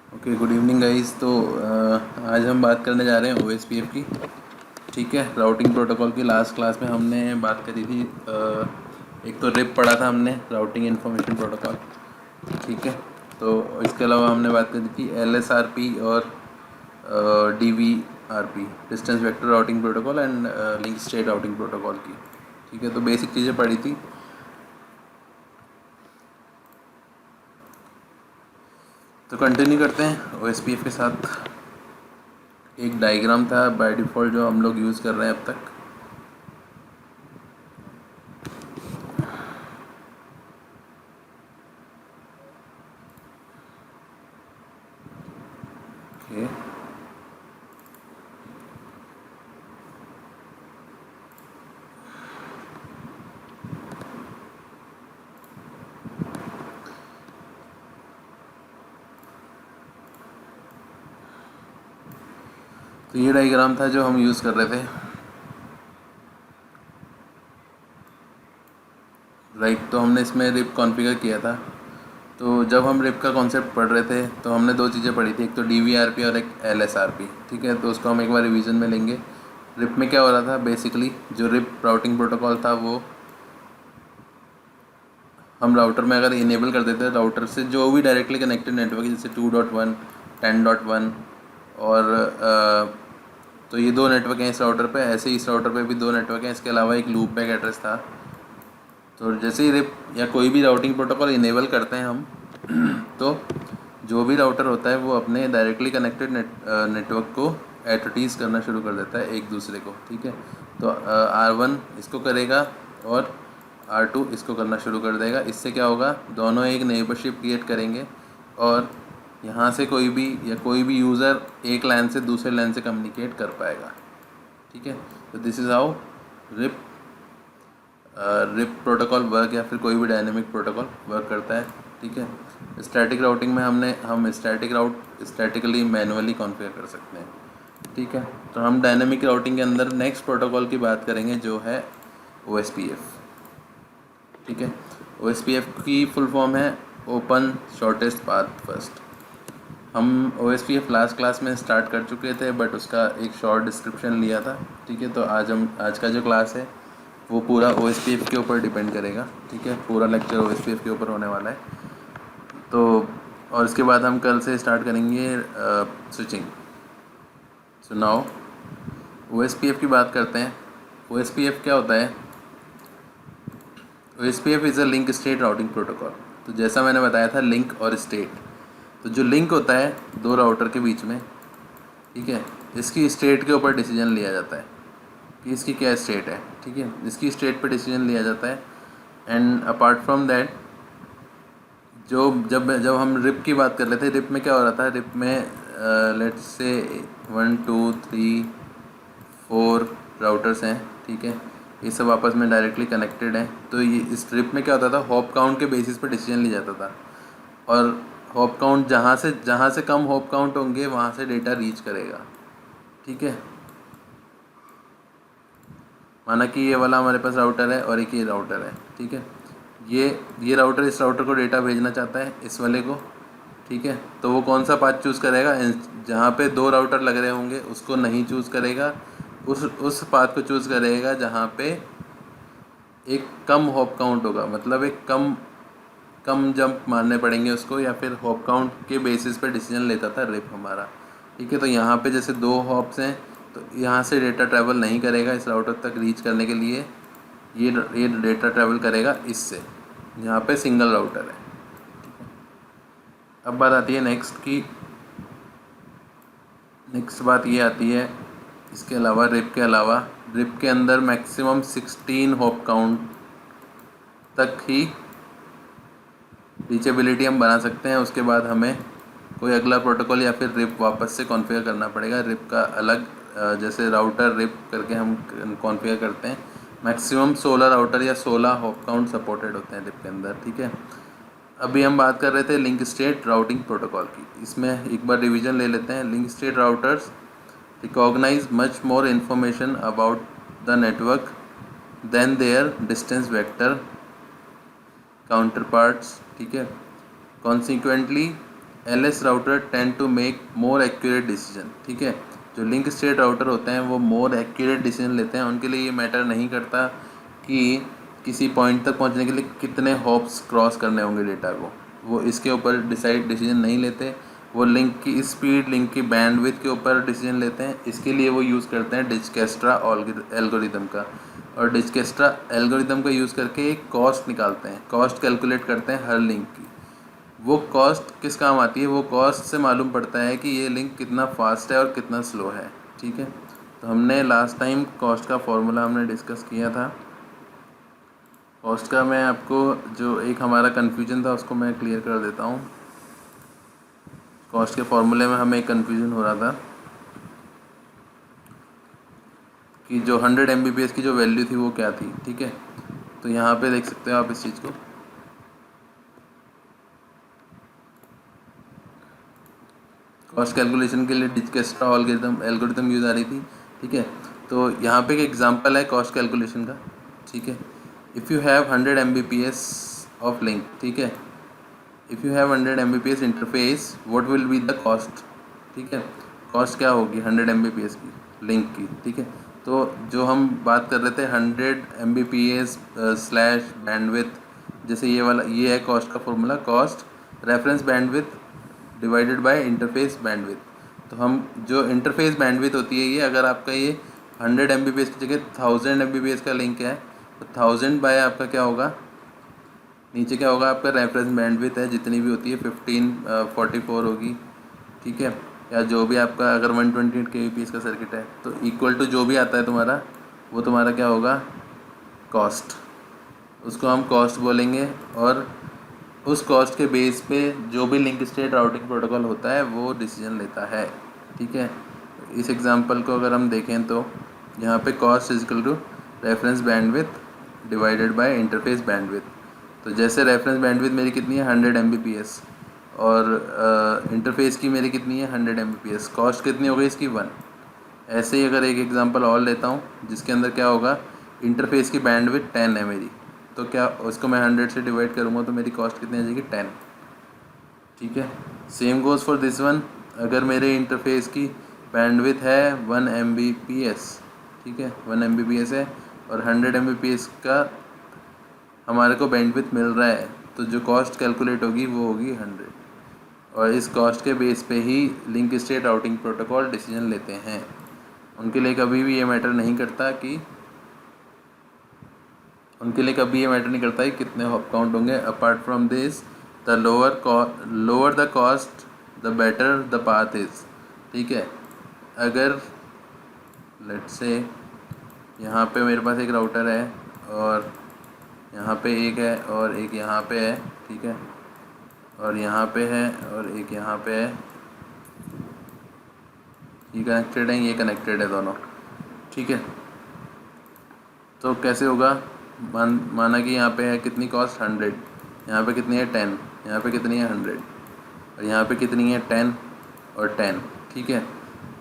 Okay, good evening guys. तो आज हम बात करने जा रहे हैं OSPF की। ठीक है, राउटिंग प्रोटोकॉल की लास्ट क्लास में हमने बात करी थी। एक तो रिप पढ़ा था हमने, राउटिंग इन्फॉर्मेशन प्रोटोकॉल। ठीक है, तो इसके अलावा हमने बात करी थी LSRP और DVRP, distance vector routing protocol and link state routing protocol की। ठीक है, तो बेसिक चीज़ें पढ़ी थी। तो कंटिन्यू करते हैं OSPF के साथ। एक डायग्राम था बाय डिफ़ॉल्ट जो हम लोग यूज़ कर रहे हैं अब तक। ओके, तो ये डायग्राम था जो हम यूज़ कर रहे थे। राइट, तो हमने इसमें रिप कॉन्फ़िगर किया था। तो जब हम रिप का कॉन्सेप्ट पढ़ रहे थे तो हमने दो चीज़ें पढ़ी थी, एक तो DVRP और एक LSRP। ठीक है, तो उसको हम एक बार रिवीजन में लेंगे। रिप में क्या हो रहा था, बेसिकली जो रिप राउटिंग प्रोटोकॉल था वो हम राउटर में अगर इनेबल कर देते हैं, राउटर से जो भी डायरेक्टली कनेक्टेड नेटवर्क है जैसे 2.1, 10.1 और तो ये दो नेटवर्क हैं इस राउटर पे। ऐसे ही इस राउटर पे भी दो नेटवर्क हैं, इसके अलावा एक लूप बैक एड्रेस था। तो जैसे ही रिप या कोई भी राउटिंग प्रोटोकॉल इनेबल करते हैं हम तो जो भी राउटर होता है वो अपने डायरेक्टली कनेक्टेड नेटवर्क को एडवर्टीज़ करना शुरू कर देता है एक दूसरे को। ठीक है, तो R1 इसको करेगा और R2 इसको करना शुरू कर देगा। इससे क्या होगा, दोनों एक नेबरशिप क्रिएट करेंगे और यहाँ से कोई भी यूज़र एक लाइन से दूसरे लाइन से कम्युनिकेट कर पाएगा। ठीक है, तो this is how RIP RIP protocol work या फिर कोई भी डायनेमिक प्रोटोकॉल वर्क करता है। ठीक है, स्टैटिक राउटिंग में हम स्टैटिक राउट स्टैटिकली मैनुअली कॉन्फ़िगर कर सकते हैं। ठीक है, तो हम डायनेमिक राउटिंग के अंदर नेक्स्ट प्रोटोकॉल की बात करेंगे जो है OSPF। ठीक है, OSPF की फुल फॉर्म है ओपन शॉर्टेस्ट पाथ फर्स्ट। हम OSPF लास्ट क्लास में स्टार्ट कर चुके थे बट उसका एक शॉर्ट डिस्क्रिप्शन लिया था। ठीक है, तो आज का जो क्लास है वो पूरा OSPF के ऊपर डिपेंड करेगा। ठीक है, पूरा लेक्चर OSPF के ऊपर होने वाला है। तो और इसके बाद हम कल से स्टार्ट करेंगे स्विचिंग। सो नाउ OSPF की बात करते हैं। OSPF क्या होता है? OSPF is a link state routing protocol. तो जैसा मैंने बताया था, लिंक और स्टेट। तो जो लिंक होता है दो राउटर के बीच में, ठीक है, इसकी स्टेट के ऊपर डिसीजन लिया जाता है कि इसकी क्या स्टेट है। ठीक है, इसकी स्टेट पे डिसीजन लिया जाता है। एंड अपार्ट फ्रॉम दैट, जो जब जब हम रिप की बात कर रहे थे, रिप में क्या हो रहा था, रिप में लेट्स से 1 2 3 4 राउटर्स हैं। ठीक है, ये सब आपस में डायरेक्टली कनेक्टेड हैं। तो ये इस ट्रिप में क्या होता था, हॉप काउंट के बेसिस पर डिसीजन लिया जाता था। और हॉप काउंट जहाँ से कम हॉप काउंट होंगे वहाँ से डेटा रीच करेगा। ठीक है, माना कि ये वाला हमारे पास राउटर है और एक ये राउटर है। ठीक है, ये राउटर इस राउटर को डेटा भेजना चाहता है इस वाले को। ठीक है, तो वो कौन सा पाथ चूज़ करेगा, जहाँ पे दो राउटर लग रहे होंगे उसको नहीं चूज़ करेगा, उस पाथ को चूज़ करेगा जहाँ पे एक कम हॉप काउंट होगा, मतलब एक कम कम जंप मारने पड़ेंगे उसको, या फिर हॉप काउंट के बेसिस पे डिसीजन लेता था रिप हमारा। ठीक है, तो यहाँ पे जैसे दो हॉप्स हैं तो यहाँ से डेटा ट्रैवल नहीं करेगा इस राउटर तक रीच करने के लिए। ये डेटा ट्रैवल करेगा इससे, यहाँ पे सिंगल राउटर है। अब बात आती है नेक्स्ट बात ये आती है, इसके अलावा रिप के अंदर मैक्सिमम 16 हॉप काउंट तक ही रीचेबिलिटी हम बना सकते हैं। उसके बाद हमें कोई अगला प्रोटोकॉल या फिर रिप वापस से कॉन्फ़िगर करना पड़ेगा। रिप का अलग जैसे राउटर रिप करके हम कॉन्फ़िगर करते हैं। मैक्सिमम 16 राउटर या 16 हॉप काउंट सपोर्टेड होते हैं रिप के अंदर। ठीक है, अभी हम बात कर रहे थे लिंक स्टेट राउटिंग प्रोटोकॉल की। इसमें एक बार रिवीजन ले लेते हैं। Link state routers recognize much more information about the network than their distance vector counterparts. ठीक है, consequently LS router tend to make more accurate decision. ठीक है, जो लिंक स्टेट राउटर होते हैं वो मोर एक्यूरेट डिसीजन लेते हैं। उनके लिए ये मैटर नहीं करता कि किसी पॉइंट तक पहुंचने के लिए कितने हॉप्स क्रॉस करने होंगे डेटा को, वो इसके ऊपर डिसीजन नहीं लेते। वो लिंक की स्पीड, लिंक की बैंडविड्थ के ऊपर डिसीजन लेते हैं। इसके लिए वो यूज़ करते हैं डिजक्स्ट्रा एल्गोरिदम का, और डिजक्स्ट्रा एल्गोरिदम का यूज़ करके एक कॉस्ट निकालते हैं, कॉस्ट कैलकुलेट करते हैं हर लिंक की। वो कॉस्ट किस काम आती है? वो कॉस्ट से मालूम पड़ता है कि ये लिंक कितना फास्ट है और कितना स्लो है। ठीक है, तो हमने लास्ट टाइम कॉस्ट का फॉर्मूला हमने डिस्कस किया था। कॉस्ट का मैं आपको जो एक हमारा कन्फ्यूजन था उसको मैं क्लियर कर देता हूँ। कॉस्ट के फॉर्मूले में हमें एक कन्फ्यूजन हो रहा था कि जो 100 Mbps की जो वैल्यू थी वो क्या थी। ठीक है, तो यहाँ पे देख सकते हो आप इस चीज़ को। कॉस्ट कैलकुलेशन के लिए डिजक्स्ट्रा एल्गोरिथम यूज़ आ रही थी। ठीक है, तो यहाँ पे एक एग्जांपल है कॉस्ट कैलकुलेशन का। ठीक है, if you have 100 Mbps of link, ठीक है, if you have 100 Mbps interface, what will be the cost. ठीक है, कॉस्ट क्या होगी 100 Mbps की लिंक की। ठीक है, तो जो हम बात कर रहे थे 100 Mbps स्लैश बैंडविथ, जैसे ये वाला, ये है कॉस्ट का formula, cost reference bandwidth divided by interface bandwidth. तो हम जो इंटरफेस बैंडविथ होती है ये, अगर आपका ये 100 Mbps की जगह 1000 Mbps का लिंक है तो 1000 बाय आपका क्या होगा, नीचे क्या होगा आपका रेफरेंस बैंडविथ है जितनी भी होती है 1544 होगी। ठीक है, या जो भी आपका अगर 128 kbps का सर्किट है तो इक्वल टू जो भी आता है तुम्हारा, वो तुम्हारा क्या होगा, कॉस्ट। उसको हम कॉस्ट बोलेंगे, और उस कॉस्ट के बेस पे जो भी लिंक स्टेट राउटिंग प्रोटोकॉल होता है वो डिसीजन लेता है। ठीक है, इस एग्जांपल को अगर हम देखें तो यहाँ पे cost is equal to reference bandwidth divided by interface bandwidth. तो जैसे रेफरेंस बैंडविथ मेरी कितनी है 100 Mbps, और इंटरफेस की मेरी कितनी है 100 Mbps, कॉस्ट कितनी हो गई इसकी 1। ऐसे ही अगर एक एग्जांपल और लेता हूँ जिसके अंदर क्या होगा, इंटरफेस की बैंडविथ 10 है मेरी, तो क्या उसको मैं 100 से डिवाइड करूँगा तो मेरी कॉस्ट कितनी आ जाएगी 10। ठीक है, same goes for this one. अगर मेरे इंटरफेस की बैंडविथ है 1 Mbps, ठीक है 1 Mbps है, और 100 Mbps का हमारे को बैंडविथ मिल रहा है, तो जो कॉस्ट कैलकुलेट होगी वो होगी 100। और इस कॉस्ट के बेस पे ही link state routing protocol decision लेते हैं। उनके लिए कभी भी ये मैटर नहीं करता कि कितने हॉप काउंट होंगे। Apart from this, the lower the cost the better the path is. ठीक है, अगर लेट्स से यहाँ पे मेरे पास एक राउटर है, और यहाँ पे एक है और एक यहाँ पे है। ठीक है, और यहाँ पे है और एक यहाँ पे है, ये कनेक्टेड है, ये कनेक्टेड है दोनों। ठीक है, तो कैसे होगा, माना कि यहाँ पे है कितनी कॉस्ट 100, यहाँ पे कितनी है 10, यहाँ पे कितनी है 100, और यहाँ पे कितनी है 10 और 10। ठीक है,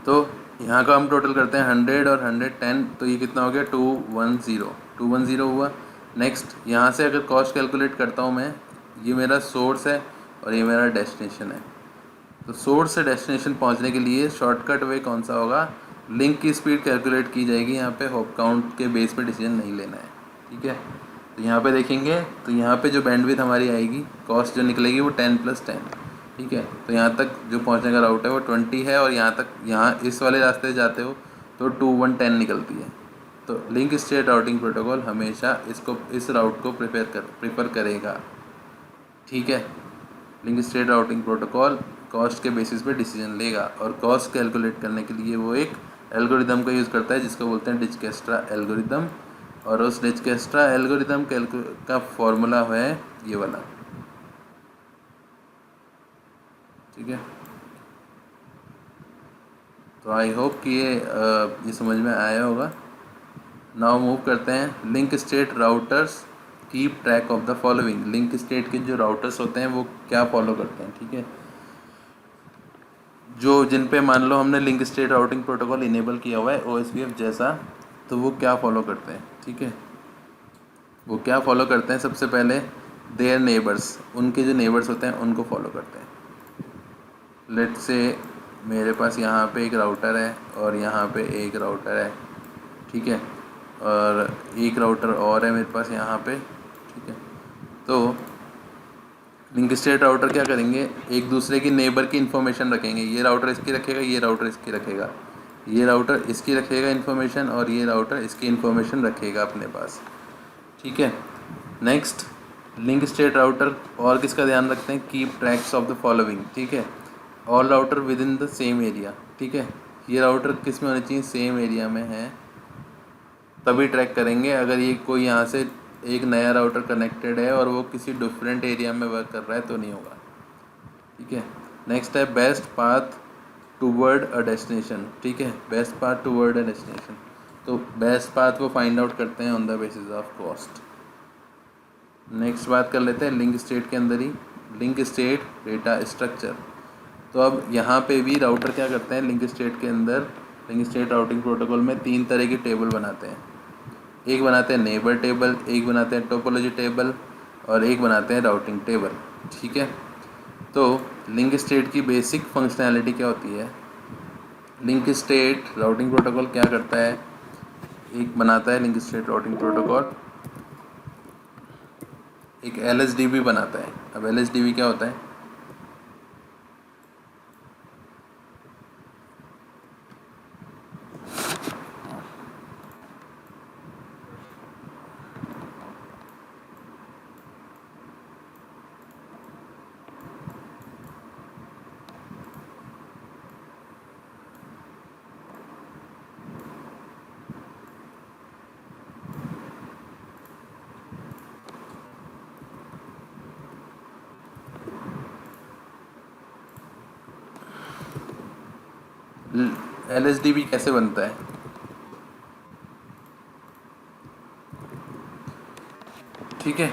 तो यहाँ का हम टोटल करते हैं 100 और 110, तो ये कितना हो गया 210 हुआ। नेक्स्ट यहाँ से अगर कॉस्ट कैलकुलेट करता हूँ मैं, ये मेरा सोर्स है और ये मेरा डेस्टिनेशन है। तो सोर्स से डेस्टिनेशन पहुंचने के लिए शॉर्टकट वे कौन सा होगा, लिंक की स्पीड कैलकुलेट की जाएगी। यहाँ पे हॉप काउंट के बेस पे डिसीजन नहीं लेना है। ठीक है, तो यहाँ पे देखेंगे तो यहाँ पे जो बैंडविड्थ हमारी आएगी, कॉस्ट जो निकलेगी वो 10 + 10। ठीक है, तो यहाँ तक जो पहुँचने का राउट है वो 20 है, और यहाँ तक, यहाँ इस वाले रास्ते से जाते हो तो 2110 निकलती है। तो लिंक स्टेट राउटिंग प्रोटोकॉल हमेशा इस राउट को प्रेफर करेगा। ठीक है, link state routing protocol cost के बेसिस पे डिसीजन लेगा, और कॉस्ट कैलकुलेट करने के लिए वो एक एल्गोरिदम का यूज़ करता है जिसको बोलते हैं डिजक्स्ट्रा एल्गोरिदम, और उस डिजक्स्ट्रा एल्गोरिदम का फॉर्मूला है ये वाला। ठीक है, तो आई होप कि ये समझ में आया होगा। नाउ मूव करते हैं, link state routers keep track of the following. Link state के जो राउटर्स होते हैं वो क्या फॉलो करते हैं। ठीक है, जो जिन पे मान लो हमने link state routing protocol enable किया हुआ है OSPF जैसा, तो वो क्या फॉलो करते हैं। ठीक है, वो क्या फॉलो करते हैं, सबसे पहले देयर नेबर्स, उनके जो नेबर्स होते हैं उनको फॉलो करते हैं। लेट्स से मेरे पास यहाँ पे एक राउटर है और यहाँ पे एक राउटर है, ठीक है, और एक राउटर और है मेरे पास यहाँ पे, ठीक है। तो लिंक स्टेट राउटर क्या करेंगे, एक दूसरे की नेबर की इन्फॉर्मेशन रखेंगे। ये राउटर इसकी रखेगा, ये राउटर इसकी रखेगा, ये राउटर इसकी रखेगा इन्फॉर्मेशन, और ये राउटर इसकी इन्फॉर्मेशन रखेगा अपने पास, ठीक है। नेक्स्ट, लिंक स्टेट राउटर और किसका ध्यान रखते हैं, keep tracks of the following, ठीक है। All router with in the same area, ठीक है। ये राउटर किस में होने चाहिए, सेम एरिया में है तभी ट्रैक करेंगे। अगर ये कोई यहाँ से एक नया राउटर कनेक्टेड है और वो किसी डिफरेंट एरिया में वर्क कर रहा है तो नहीं होगा, ठीक है। नेक्स्ट है best path toward a destination, ठीक है, best path toward a destination. तो बेस्ट पाथ वो फाइंड आउट करते हैं on the basis of cost. Next बात कर लेते हैं लिंक स्टेट के अंदर ही, लिंक स्टेट डेटा स्ट्रक्चर। तो अब यहाँ पे भी राउटर क्या करते हैं, लिंक स्टेट के अंदर, लिंक स्टेट राउटिंग प्रोटोकॉल में 3 तरह की टेबल बनाते हैं। एक बनाते हैं नेबर टेबल, एक बनाते हैं टोपोलॉजी टेबल, और एक बनाते हैं राउटिंग टेबल, ठीक है। तो लिंक स्टेट की बेसिक फंक्शनैलिटी क्या होती है, लिंक स्टेट राउटिंग प्रोटोकॉल क्या करता है, एक बनाता है लिंक स्टेट राउटिंग प्रोटोकॉल, एक LSDB बनाता है। अब LSDB क्या होता है, LSDB कैसे बनता है, ठीक है।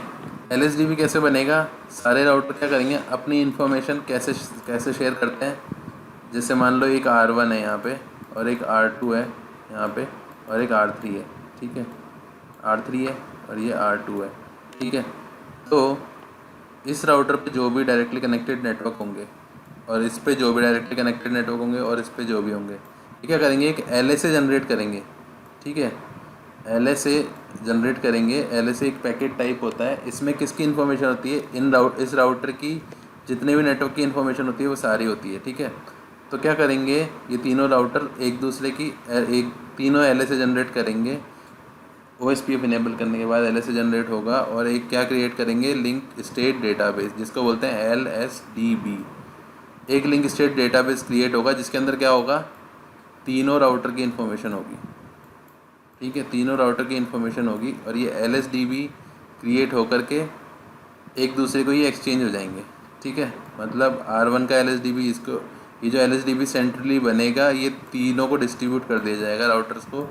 LSDB कैसे बनेगा, सारे राउटर क्या करेंगे, अपनी इन्फॉर्मेशन कैसे कैसे शेयर करते हैं। जैसे मान लो एक R1 है यहाँ पे, और एक R2 है यहाँ पे, और एक R3 है, ठीक है, R3 है और ये R2 है, ठीक है। तो इस राउटर पे जो भी डायरेक्टली कनेक्टेड नेटवर्क होंगे, और इस पे जो भी डायरेक्टली कनेक्टेड नेटवर्क होंगे, और इस पे जो भी होंगे, ये क्या करेंगे, एक LSA जनरेट करेंगे, ठीक है। LSA जनरेट करेंगे। LSA एक पैकेट टाइप होता है, इसमें किसकी इन्फॉर्मेशन होती है, इस राउटर की जितने भी नेटवर्क की इन्फॉर्मेशन होती है वो सारी होती है, ठीक है। तो क्या करेंगे, ये तीनों राउटर एक दूसरे की एक तीनों LSA जनरेट करेंगे। OSPF इनेबल करने के बाद LSA जनरेट होगा, और एक क्या क्रिएट करेंगे, लिंक स्टेट डेटाबेस, जिसको बोलते हैं LSDB। एक लिंक स्टेट डेटाबेस क्रिएट होगा जिसके अंदर क्या होगा, तीनों राउटर की इन्फॉर्मेशन होगी, ठीक है, तीनों राउटर की इन्फॉर्मेशन होगी, और ये LSDB क्रिएट होकर के एक दूसरे को ये एक्सचेंज हो जाएंगे, ठीक है। मतलब R1 का LSDB, इसको ये जो LSDB सेंट्रली बनेगा ये तीनों को डिस्ट्रीब्यूट कर दिया जाएगा राउटर्स को।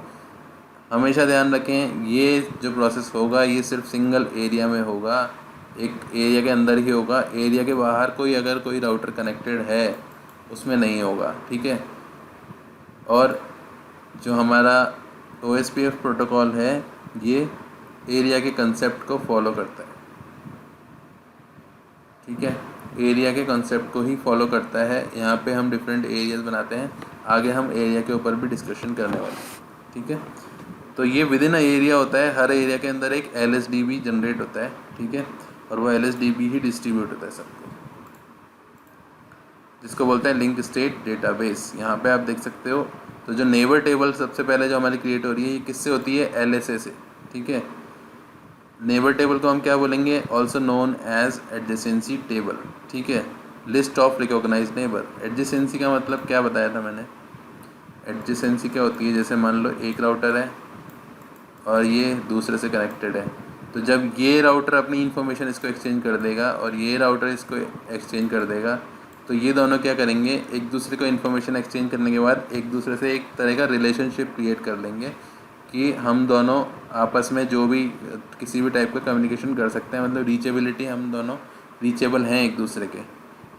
हमेशा ध्यान रखें ये जो प्रोसेस होगा ये सिर्फ सिंगल एरिया में होगा, एक एरिया के अंदर ही होगा, एरिया के बाहर कोई अगर कोई राउटर कनेक्टेड है उसमें नहीं होगा, ठीक है। और जो हमारा OSPF प्रोटोकॉल है ये एरिया के कंसेप्ट को फॉलो करता है, ठीक है, एरिया के कंसेप्ट को ही फॉलो करता है। यहाँ पे हम डिफरेंट एरियाज बनाते हैं, आगे हम एरिया के ऊपर भी डिस्कशन करने वाले हैं, ठीक है। तो ये विद इन एरिया होता है, हर एरिया के अंदर एक LSDB जनरेट होता है, ठीक है, और वो LSDB ही डिस्ट्रीब्यूट होता है सबको, जिसको बोलते हैं लिंक स्टेट डेटाबेस। यहाँ पे आप देख सकते हो। तो जो नेबर टेबल सबसे पहले जो हमारी क्रिएट हो रही है ये किससे होती है, LSA से, ठीक है। नेबर टेबल को हम क्या बोलेंगे, also known as adjacency table, ठीक है, list of recognise neighbour. Adjacency का मतलब क्या बताया था मैंने, एडजेसेंसी क्या होती है, जैसे मान लो एक राउटर है और ये दूसरे से कनेक्टेड है, तो जब ये राउटर अपनी इन्फॉर्मेशन इसको एक्सचेंज कर देगा और ये राउटर इसको एक्सचेंज कर देगा, तो ये दोनों क्या करेंगे, एक दूसरे को इन्फॉर्मेशन एक्सचेंज करने के बाद एक दूसरे से एक तरह का रिलेशनशिप क्रिएट कर लेंगे कि हम दोनों आपस में जो भी किसी भी टाइप का कम्युनिकेशन कर सकते हैं, मतलब रीचेबिलिटी, हम दोनों रीचेबल हैं एक दूसरे के,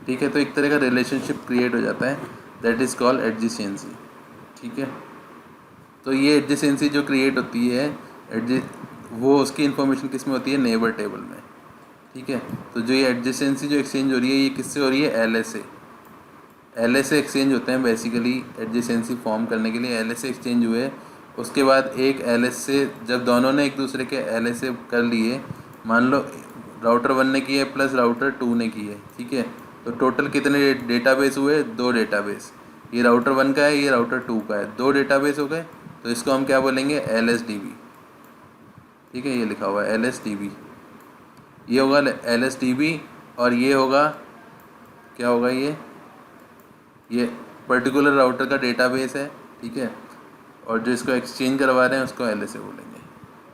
ठीक है। तो एक तरह का रिलेशनशिप क्रिएट हो जाता है, दैट इज़ कॉल्ड एडजेसेंसी, ठीक है। तो ये एडजेसेंसी जो क्रिएट होती है वो उसकी इन्फॉर्मेशन किस में होती है, नेबर टेबल में, ठीक है। तो जो ये एडजेसेंसी जो एक्सचेंज हो रही है ये किससे हो रही है, LSA। LSA एक्सचेंज होते हैं बेसिकली एडजेसेंसी फॉर्म करने के लिए। LSA एक्सचेंज हुए, उसके बाद एक LSA जब दोनों ने एक दूसरे के LSA कर लिए, मान लो राउटर 1 ने किए प्लस राउटर 2 ने किए, ठीक है, तो टोटल कितने डेटाबेस हुए? 2 डेटाबेस। ये राउटर 1 का है, ये राउटर 2 का है, 2 डेटाबेस हो गए, तो इसको हम क्या बोलेंगे? LSDB। ठीक है, ये लिखा हुआ है LSDB। ये होगा LSDB, और ये होगा, क्या होगा ये पर्टिकुलर राउटर का डेटाबेस है, ठीक है, और जो इसको एक्सचेंज करवा रहे हैं उसको LSA बोलेंगे,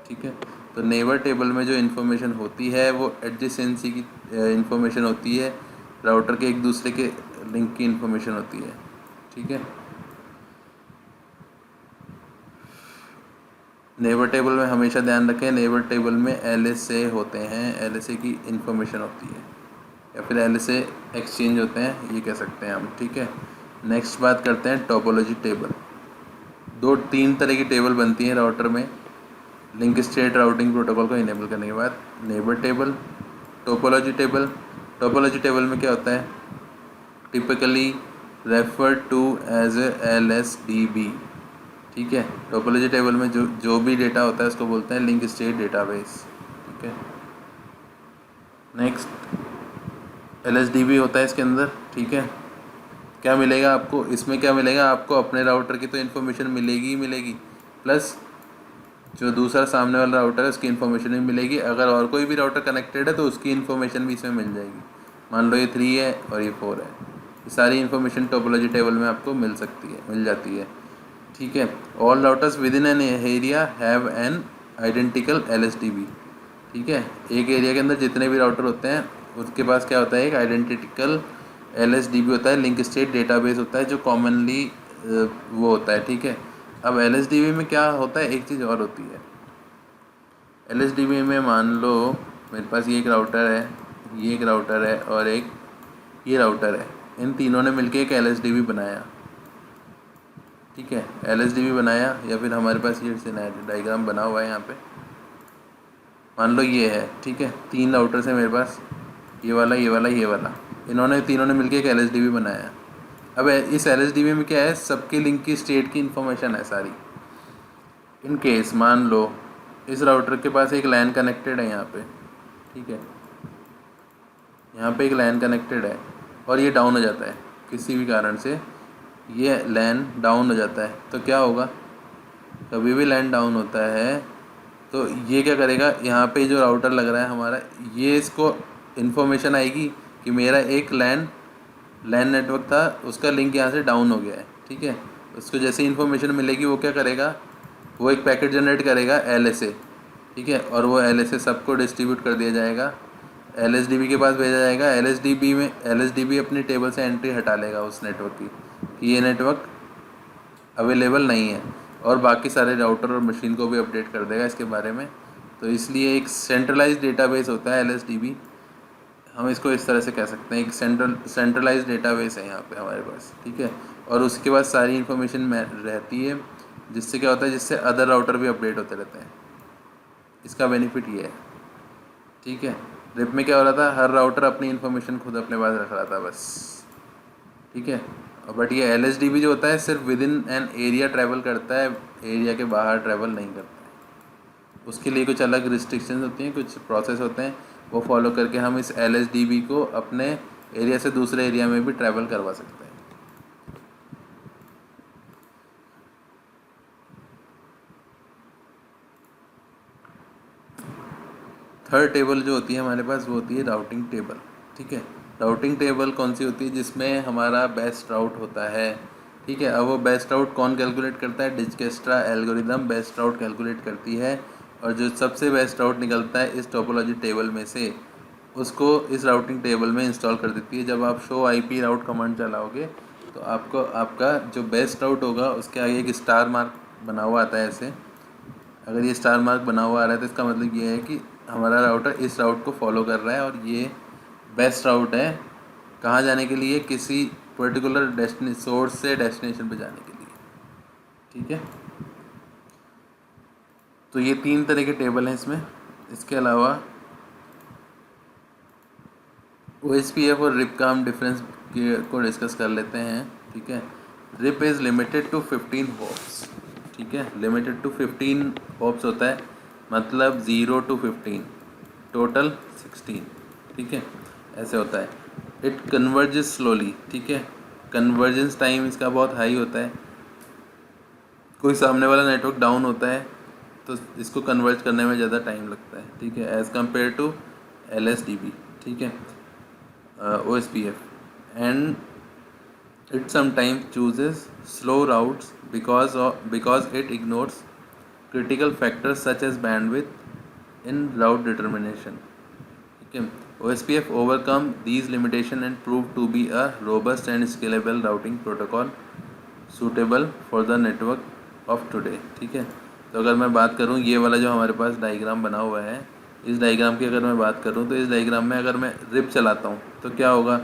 ठीक है। तो नेबर टेबल में जो इन्फॉर्मेशन होती है वो एडजेसेंसी की इन्फॉर्मेशन होती है, राउटर के एक दूसरे के लिंक की इन्फॉर्मेशन होती है, ठीक है। नेबर टेबल में हमेशा ध्यान रखें, नेबर टेबल में LSA होते हैं, LSA की इन्फॉर्मेशन होती है, या फिर LSA एक्सचेंज होते हैं, ये कह सकते हैं हम, ठीक है। नेक्स्ट बात करते हैं टोपोलॉजी टेबल। 2-3 तरह की टेबल बनती हैं राउटर में लिंक स्टेट राउटिंग प्रोटोकॉल को इनेबल करने के बाद। Neighbour table, topology table. Topology table में क्या होता है? Typically refer to as LSDB, ठीक है। टोपोलॉजी टेबल में जो भी डेटा होता है उसको बोलते हैं लिंक स्टेट डेटाबेस, ठीक है। नेक्स्ट LSDB होता है इसके अंदर, ठीक है। क्या मिलेगा आपको इसमें? क्या मिलेगा आपको? अपने राउटर की तो इन्फॉर्मेशन मिलेगी ही मिलेगी, प्लस जो दूसरा सामने वाला राउटर है उसकी इन्फॉर्मेशन भी मिलेगी। अगर और कोई भी राउटर कनेक्टेड है तो उसकी इन्फॉर्मेशन भी इसमें मिल जाएगी। मान लो ये 3 है और ये 4 है, ये सारी इन्फॉर्मेशन टोपोलॉजी टेबल में आपको मिल जाती है, ठीक है। All routers with in an area have an identical LSDB, ठीक है। एक एरिया के अंदर जितने भी राउटर होते हैं उसके पास क्या होता है? एक आइडेंटिकल LSDB होता है, लिंक स्टेट डेटाबेस होता है, जो कॉमनली वो होता है, ठीक है। अब LSDB में क्या होता है? एक चीज़ और होती है LSDB में। मान लो मेरे पास ये एक राउटर है, ये एक राउटर है और एक ये राउटर है, इन तीनों ने मिलके एक LSDB बनाया, ठीक है। LSDB बनाया, या फिर हमारे पास ये डायग्राम बना हुआ है यहाँ पे, मान लो ये है, ठीक है। 3 राउटर्स हैं मेरे पास, ये वाला, ये वाला, ये वाला, इन्होंने तीनों ने मिलके एक LSDB बनाया। अब इस LSDB में क्या है? सबके लिंक की स्टेट की इन्फॉर्मेशन है सारी। इन केस मान लो इस राउटर के पास एक LAN कनेक्टेड है यहाँ पे, ठीक है, यहाँ पे एक LAN कनेक्टेड है और ये डाउन हो जाता है किसी भी कारण से, ये LAN डाउन हो जाता है, तो क्या होगा? कभी भी LAN डाउन होता है तो ये क्या करेगा? यहाँ पे जो राउटर लग रहा है हमारा, ये इसको इन्फॉर्मेशन आएगी कि मेरा एक LAN नेटवर्क था, उसका लिंक यहाँ से डाउन हो गया है, ठीक है। उसको जैसे इन्फॉर्मेशन मिलेगी वो क्या करेगा? वो एक पैकेट जनरेट करेगा LSA, ठीक है, और वो LSA सबको डिस्ट्रीब्यूट कर दिया जाएगा, LSDB के पास भेजा जाएगा। LSDB अपनी टेबल से एंट्री हटा लेगा उस नेटवर्क की कि ये नेटवर्क अवेलेबल नहीं है, और बाकी सारे राउटर और मशीन को भी अपडेट कर देगा इसके बारे में। तो इसलिए एक सेंट्रलाइज्ड डेटाबेस होता है LSDB, हम इसको इस तरह से कह सकते हैं, एक सेंट्रलाइज्ड डेटाबेस है यहाँ पे हमारे पास, ठीक है। और उसके बाद सारी इन्फॉर्मेशन रहती है, जिससे क्या होता है? जिससे अदर राउटर भी अपडेट होते रहते हैं। इसका बेनिफिट ये है, ठीक है। रिप में क्या हो रहा था? हर राउटर अपनी इन्फॉर्मेशन खुद अपने पास रख रहा था बस, ठीक है। बट ये LSDB जो होता है सिर्फ with in an area travel करता है, एरिया के बाहर ट्रैवल नहीं करता है। उसके लिए कुछ अलग रिस्ट्रिक्शंस होती हैं, कुछ प्रोसेस होते हैं, वो फॉलो करके हम इस LSDB को अपने एरिया से दूसरे एरिया में भी ट्रैवल करवा सकते हैं। थर्ड टेबल जो होती है हमारे पास वो होती है राउटिंग टेबल, ठीक है। राउटिंग टेबल कौन सी होती है? जिसमें हमारा बेस्ट राउट होता है, ठीक है। अब वो बेस्ट राउट कौन कैलकुलेट करता है? डिजक्स्ट्रा एल्गोरिदम बेस्ट राउट कैलकुलेट करती है, और जो सबसे बेस्ट राउट निकलता है इस टोपोलॉजी टेबल में से, उसको इस राउटिंग टेबल में इंस्टॉल कर देती है। जब आप शो IP राउट कमांड चलाओगे तो आपको आपका जो बेस्ट राउट होगा उसके आगे एक स्टार मार्क बना हुआ आता है ऐसे। अगर ये स्टार मार्क बना हुआ आ रहा है तो इसका मतलब ये है कि हमारा राउटर इस राउट को फॉलो कर रहा है और ये बेस्ट राउट है कहाँ जाने के लिए? किसी पर्टिकुलर सोर्स से डेस्टिनेशन पे जाने के लिए, ठीक है। तो ये 3 तरह के टेबल हैं इसमें। इसके अलावा OSPF और RIP का हम डिफरेंस को डिस्कस कर लेते हैं। ठीक है, RIP is limited to 15 hops. ठीक है, लिमिटेड टू 15 हॉप्स होता है, मतलब 0 to 15, टोटल 16। ठीक है, ऐसे होता है। It converges slowly. ठीक है, कन्वर्जेंस टाइम इसका बहुत हाई होता है। कोई सामने वाला नेटवर्क डाउन होता है तो इसको कन्वर्ज करने में ज़्यादा टाइम लगता है। ठीक है, एज़ कम्पेयर टू LSDB। ठीक है, OSPF, and it sometimes chooses slow routes because it ignores critical factors such as bandwidth in route determination. Okay. OSPF overcome these limitations and prove to be a robust and scalable routing protocol suitable for the network of today. ठीक है, तो अगर मैं बात करूँ ये वाला जो हमारे पास डायग्राम बना हुआ है, इस डायग्राम की अगर मैं बात करूँ तो इस डायग्राम में अगर मैं रिप चलाता हूँ तो क्या होगा,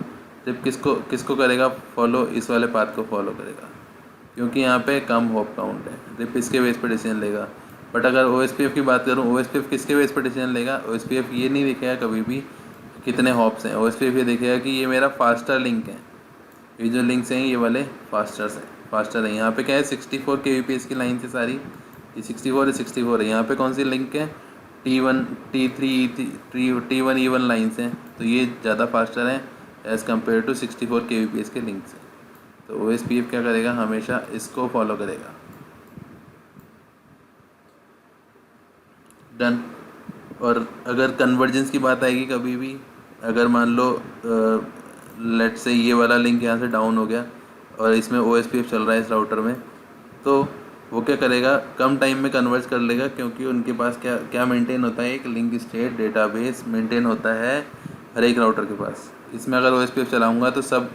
रिप किसको किसको करेगा फॉलो, इस वाले पाथ को फॉलो करेगा, क्योंकि यहाँ पे कम हॉप काउंट है। रिप इसके बेस पर डिसीजन लेगा। बट अगर OSPF की बात करूँ, OSPF किसके बेस पर डिसीजन लेगा, OSPF ये नहीं देखेगा कभी भी कितने हॉप्स हैं। OSPF ये देखेगा कि ये मेरा फास्टर लिंक है, ये जो लिंक्स हैं ये वाले फास्टर है। यहाँ पे क्या है, 64 kbps की लाइन से सारी, ये 64 है। यहाँ पे कौन सी लिंक है, T1 T3 T1 E1 lines हैं, तो ये ज़्यादा फास्टर है एज़ कम्पेयर टू 64 kbps के लिंक्स हैं। तो OSPF क्या करेगा, हमेशा इसको फॉलो करेगा। डन। और अगर कन्वर्जेंस की बात आएगी कभी भी, अगर मान लो लेट से ये वाला लिंक यहाँ से डाउन हो गया और इसमें OSPF चल रहा है इस राउटर में, तो वो क्या करेगा, कम टाइम में कन्वर्ज कर लेगा, क्योंकि उनके पास क्या क्या मेंटेन होता है, एक लिंक स्टेट डेटाबेस मेंटेन होता है हर एक राउटर के पास। इसमें अगर OSPF चलाऊँगा तो सब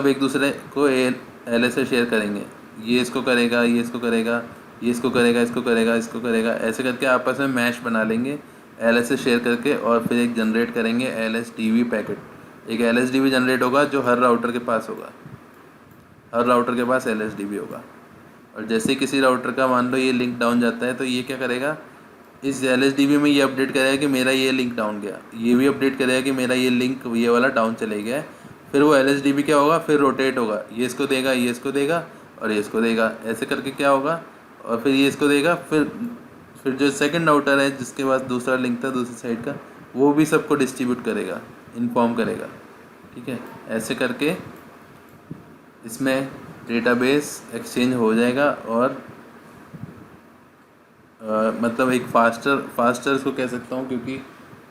एक दूसरे को LSA शेयर करेंगे, ये इसको करेगा, ये इसको करेगा, ये इसको करेगा, इसको करेगा, इसको करेगा, ऐसे करके आपस में मैश बना लेंगे LSA शेयर करके, और फिर एक जनरेट करेंगे LSDB पैकेट। एक LSDB जनरेट होगा जो हर राउटर के पास होगा, हर राउटर के पास LSDB होगा। और जैसे किसी राउटर का मान लो ये लिंक डाउन जाता है तो ये क्या करेगा, इस LSDB में ये अपडेट करेगा कि मेरा ये लिंक डाउन गया, ये भी अपडेट करेगा कि मेरा ये लिंक ये वाला डाउन चले गया। फिर वो LSDB क्या होगा, फिर रोटेट होगा, ये इसको देगा, ये इसको देगा, और ये इसको देगा, ऐसे करके क्या होगा, और फिर ये इसको देगा। फिर जो सेकंड राउटर है जिसके पास दूसरा लिंक था दूसरी साइड का, वो भी सबको डिस्ट्रीब्यूट करेगा, इन्फॉर्म करेगा। ठीक है, ऐसे करके इसमें डेटाबेस एक्सचेंज हो जाएगा, और मतलब एक फास्टर इसको कह सकता हूँ, क्योंकि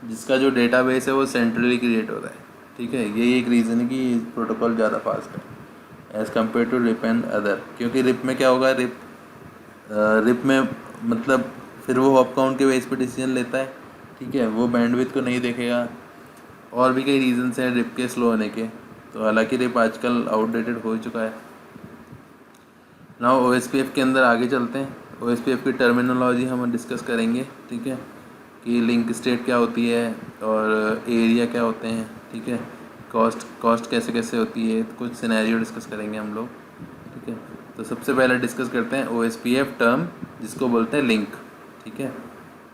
जिसका जो डेटाबेस है वो सेंट्रली क्रिएट हो रहा है। ठीक है, यही एक रीज़न है कि प्रोटोकॉल ज़्यादा फास्ट है as compare to RIP and other. क्योंकि रिप में क्या होगा, रिप में मतलब फिर वो हॉप काउंट के बेस पे डिसीजन लेता है। ठीक है, वो बैंडविड्थ को नहीं देखेगा, और भी कई रीजंस हैं रिप के स्लो होने के। तो हालांकि रिप आजकल आउटडेटेड हो चुका है। नाउ OSPF के अंदर आगे चलते हैं। OSPF की टर्मिनोलॉजी हम डिस्कस करेंगे। ठीक है, कि लिंक स्टेट क्या होती है और एरिया क्या होते हैं। ठीक है, कॉस्ट कैसे कैसे होती है, कुछ सिनेरियो डिस्कस करेंगे हम लोग। ठीक है, तो सबसे पहले डिस्कस करते हैं OSPF टर्म, जिसको बोलते हैं लिंक। ठीक है,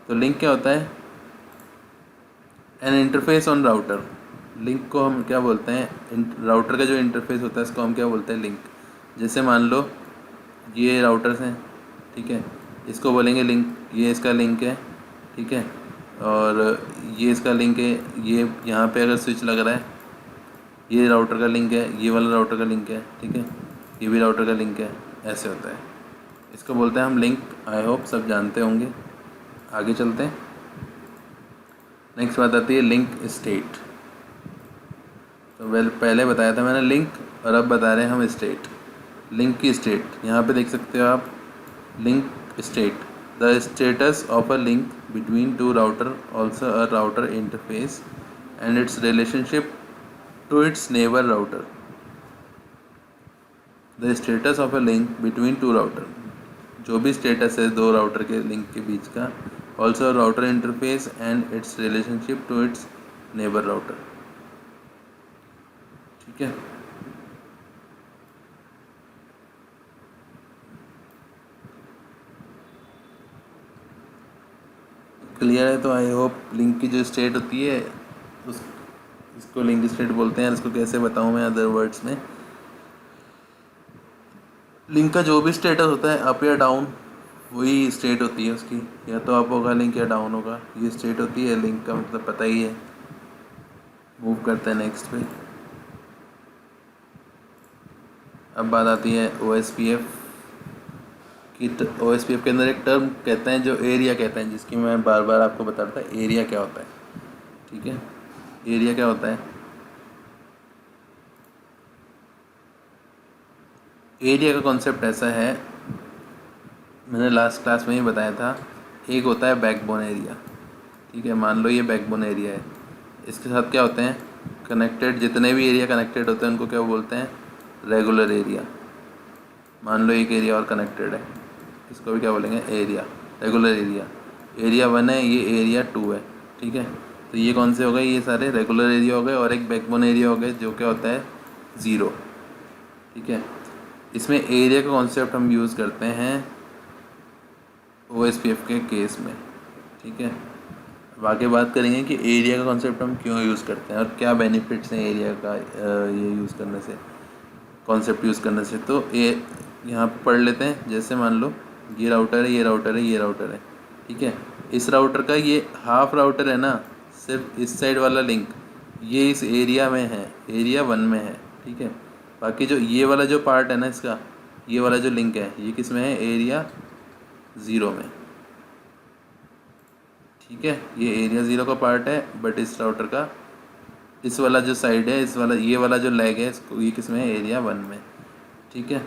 तो लिंक क्या होता है, N interface on router. Link को हम क्या बोलते हैं, राउटर का जो इंटरफेस होता है इसको हम क्या बोलते हैं, लिंक। जैसे मान लो ये राउटर्स हैं, ठीक है, इसको बोलेंगे लिंक, ये इसका लिंक है। ठीक है, और ये इसका लिंक है, ये यहाँ पे अगर स्विच लग रहा है, ये राउटर का लिंक है, ये वाला राउटर का लिंक है। ठीक है, ये भी राउटर का लिंक है, ऐसे होता है। इसको बोलते हैं हम लिंक। आई होप सब जानते होंगे। आगे चलते हैं। नेक्स्ट बात आती है लिंक स्टेट। तो पहले बताया था मैंने लिंक, और अब बता रहे हैं हम स्टेट। लिंक की स्टेट यहाँ पे देख सकते हो आप, link state, the status of a link between two router, also a router interface and its relationship to its neighbour router. The status of a link between two router, जो भी status है दो राउटर के link के बीच का, also router interface and its relationship to its neighbour router. ठीक है, क्लियर है। तो आई होप लिंक की जो स्टेट होती है इसको लिंक स्टेट बोलते हैं। इसको कैसे बताऊँ मैं अदर वर्ड्स में, लिंक का जो भी स्टेटस होता है अप या डाउन वही स्टेट होती है उसकी, या तो अप होगा लिंक या डाउन होगा, ये स्टेट होती है लिंक का, मतलब पता ही है। मूव करते हैं नेक्स्ट पे। अब बात आती है OSPF की। OSPF के अंदर एक टर्म कहते हैं जो एरिया कहते हैं, जिसकी मैं बार बार आपको बता रहा था एरिया क्या होता है। ठीक है, एरिया क्या होता है? एरिया का कॉन्सेप्ट ऐसा है, मैंने लास्ट क्लास में ही बताया था। एक होता है बैकबोन एरिया। ठीक है, मान लो ये बैकबोन एरिया है, इसके साथ क्या होते हैं कनेक्टेड, जितने भी एरिया कनेक्टेड होते हैं उनको क्या बोलते हैं? Regular area. मान लो एक एरिया और कनेक्टेड है, इसको भी क्या बोलेंगे? Area, regular area. एरिया 1 है, ये एरिया 2 है। ठीक है, तो ये कौन से हो गए? ये सारे रेगुलर एरिया हो गए, और एक बैकबोन एरिया हो गए जो क्या होता है? 0। ठीक है, इसमें एरिया का कॉन्सेप्ट हम यूज़ करते हैं OSPF के केस में। ठीक है, अब आगे बात करेंगे कि एरिया का कॉन्सेप्ट हम क्यों यूज़ करते हैं और क्या बेनिफिट्स हैं एरिया का ये यूज़ करने से, कॉन्सेप्ट यूज़ करने से। तो ये यहाँ पर पढ़ लेते हैं। जैसे मान लो ये राउटर है, ये राउटर है, ये राउटर है। ठीक है, इस राउटर का ये हाफ राउटर है ना, सिर्फ इस साइड वाला लिंक ये इस एरिया में है, एरिया 1 में है। ठीक है, बाकी जो ये वाला जो पार्ट है ना इसका, ये वाला जो लिंक है ये किस में है? एरिया 0 में। ठीक है, ये एरिया 0 का पार्ट है, बट इस राउटर का इस वाला जो साइड है, इस वाला ये वाला जो लेग है, इसको ये किस में है? एरिया 1 में। ठीक है,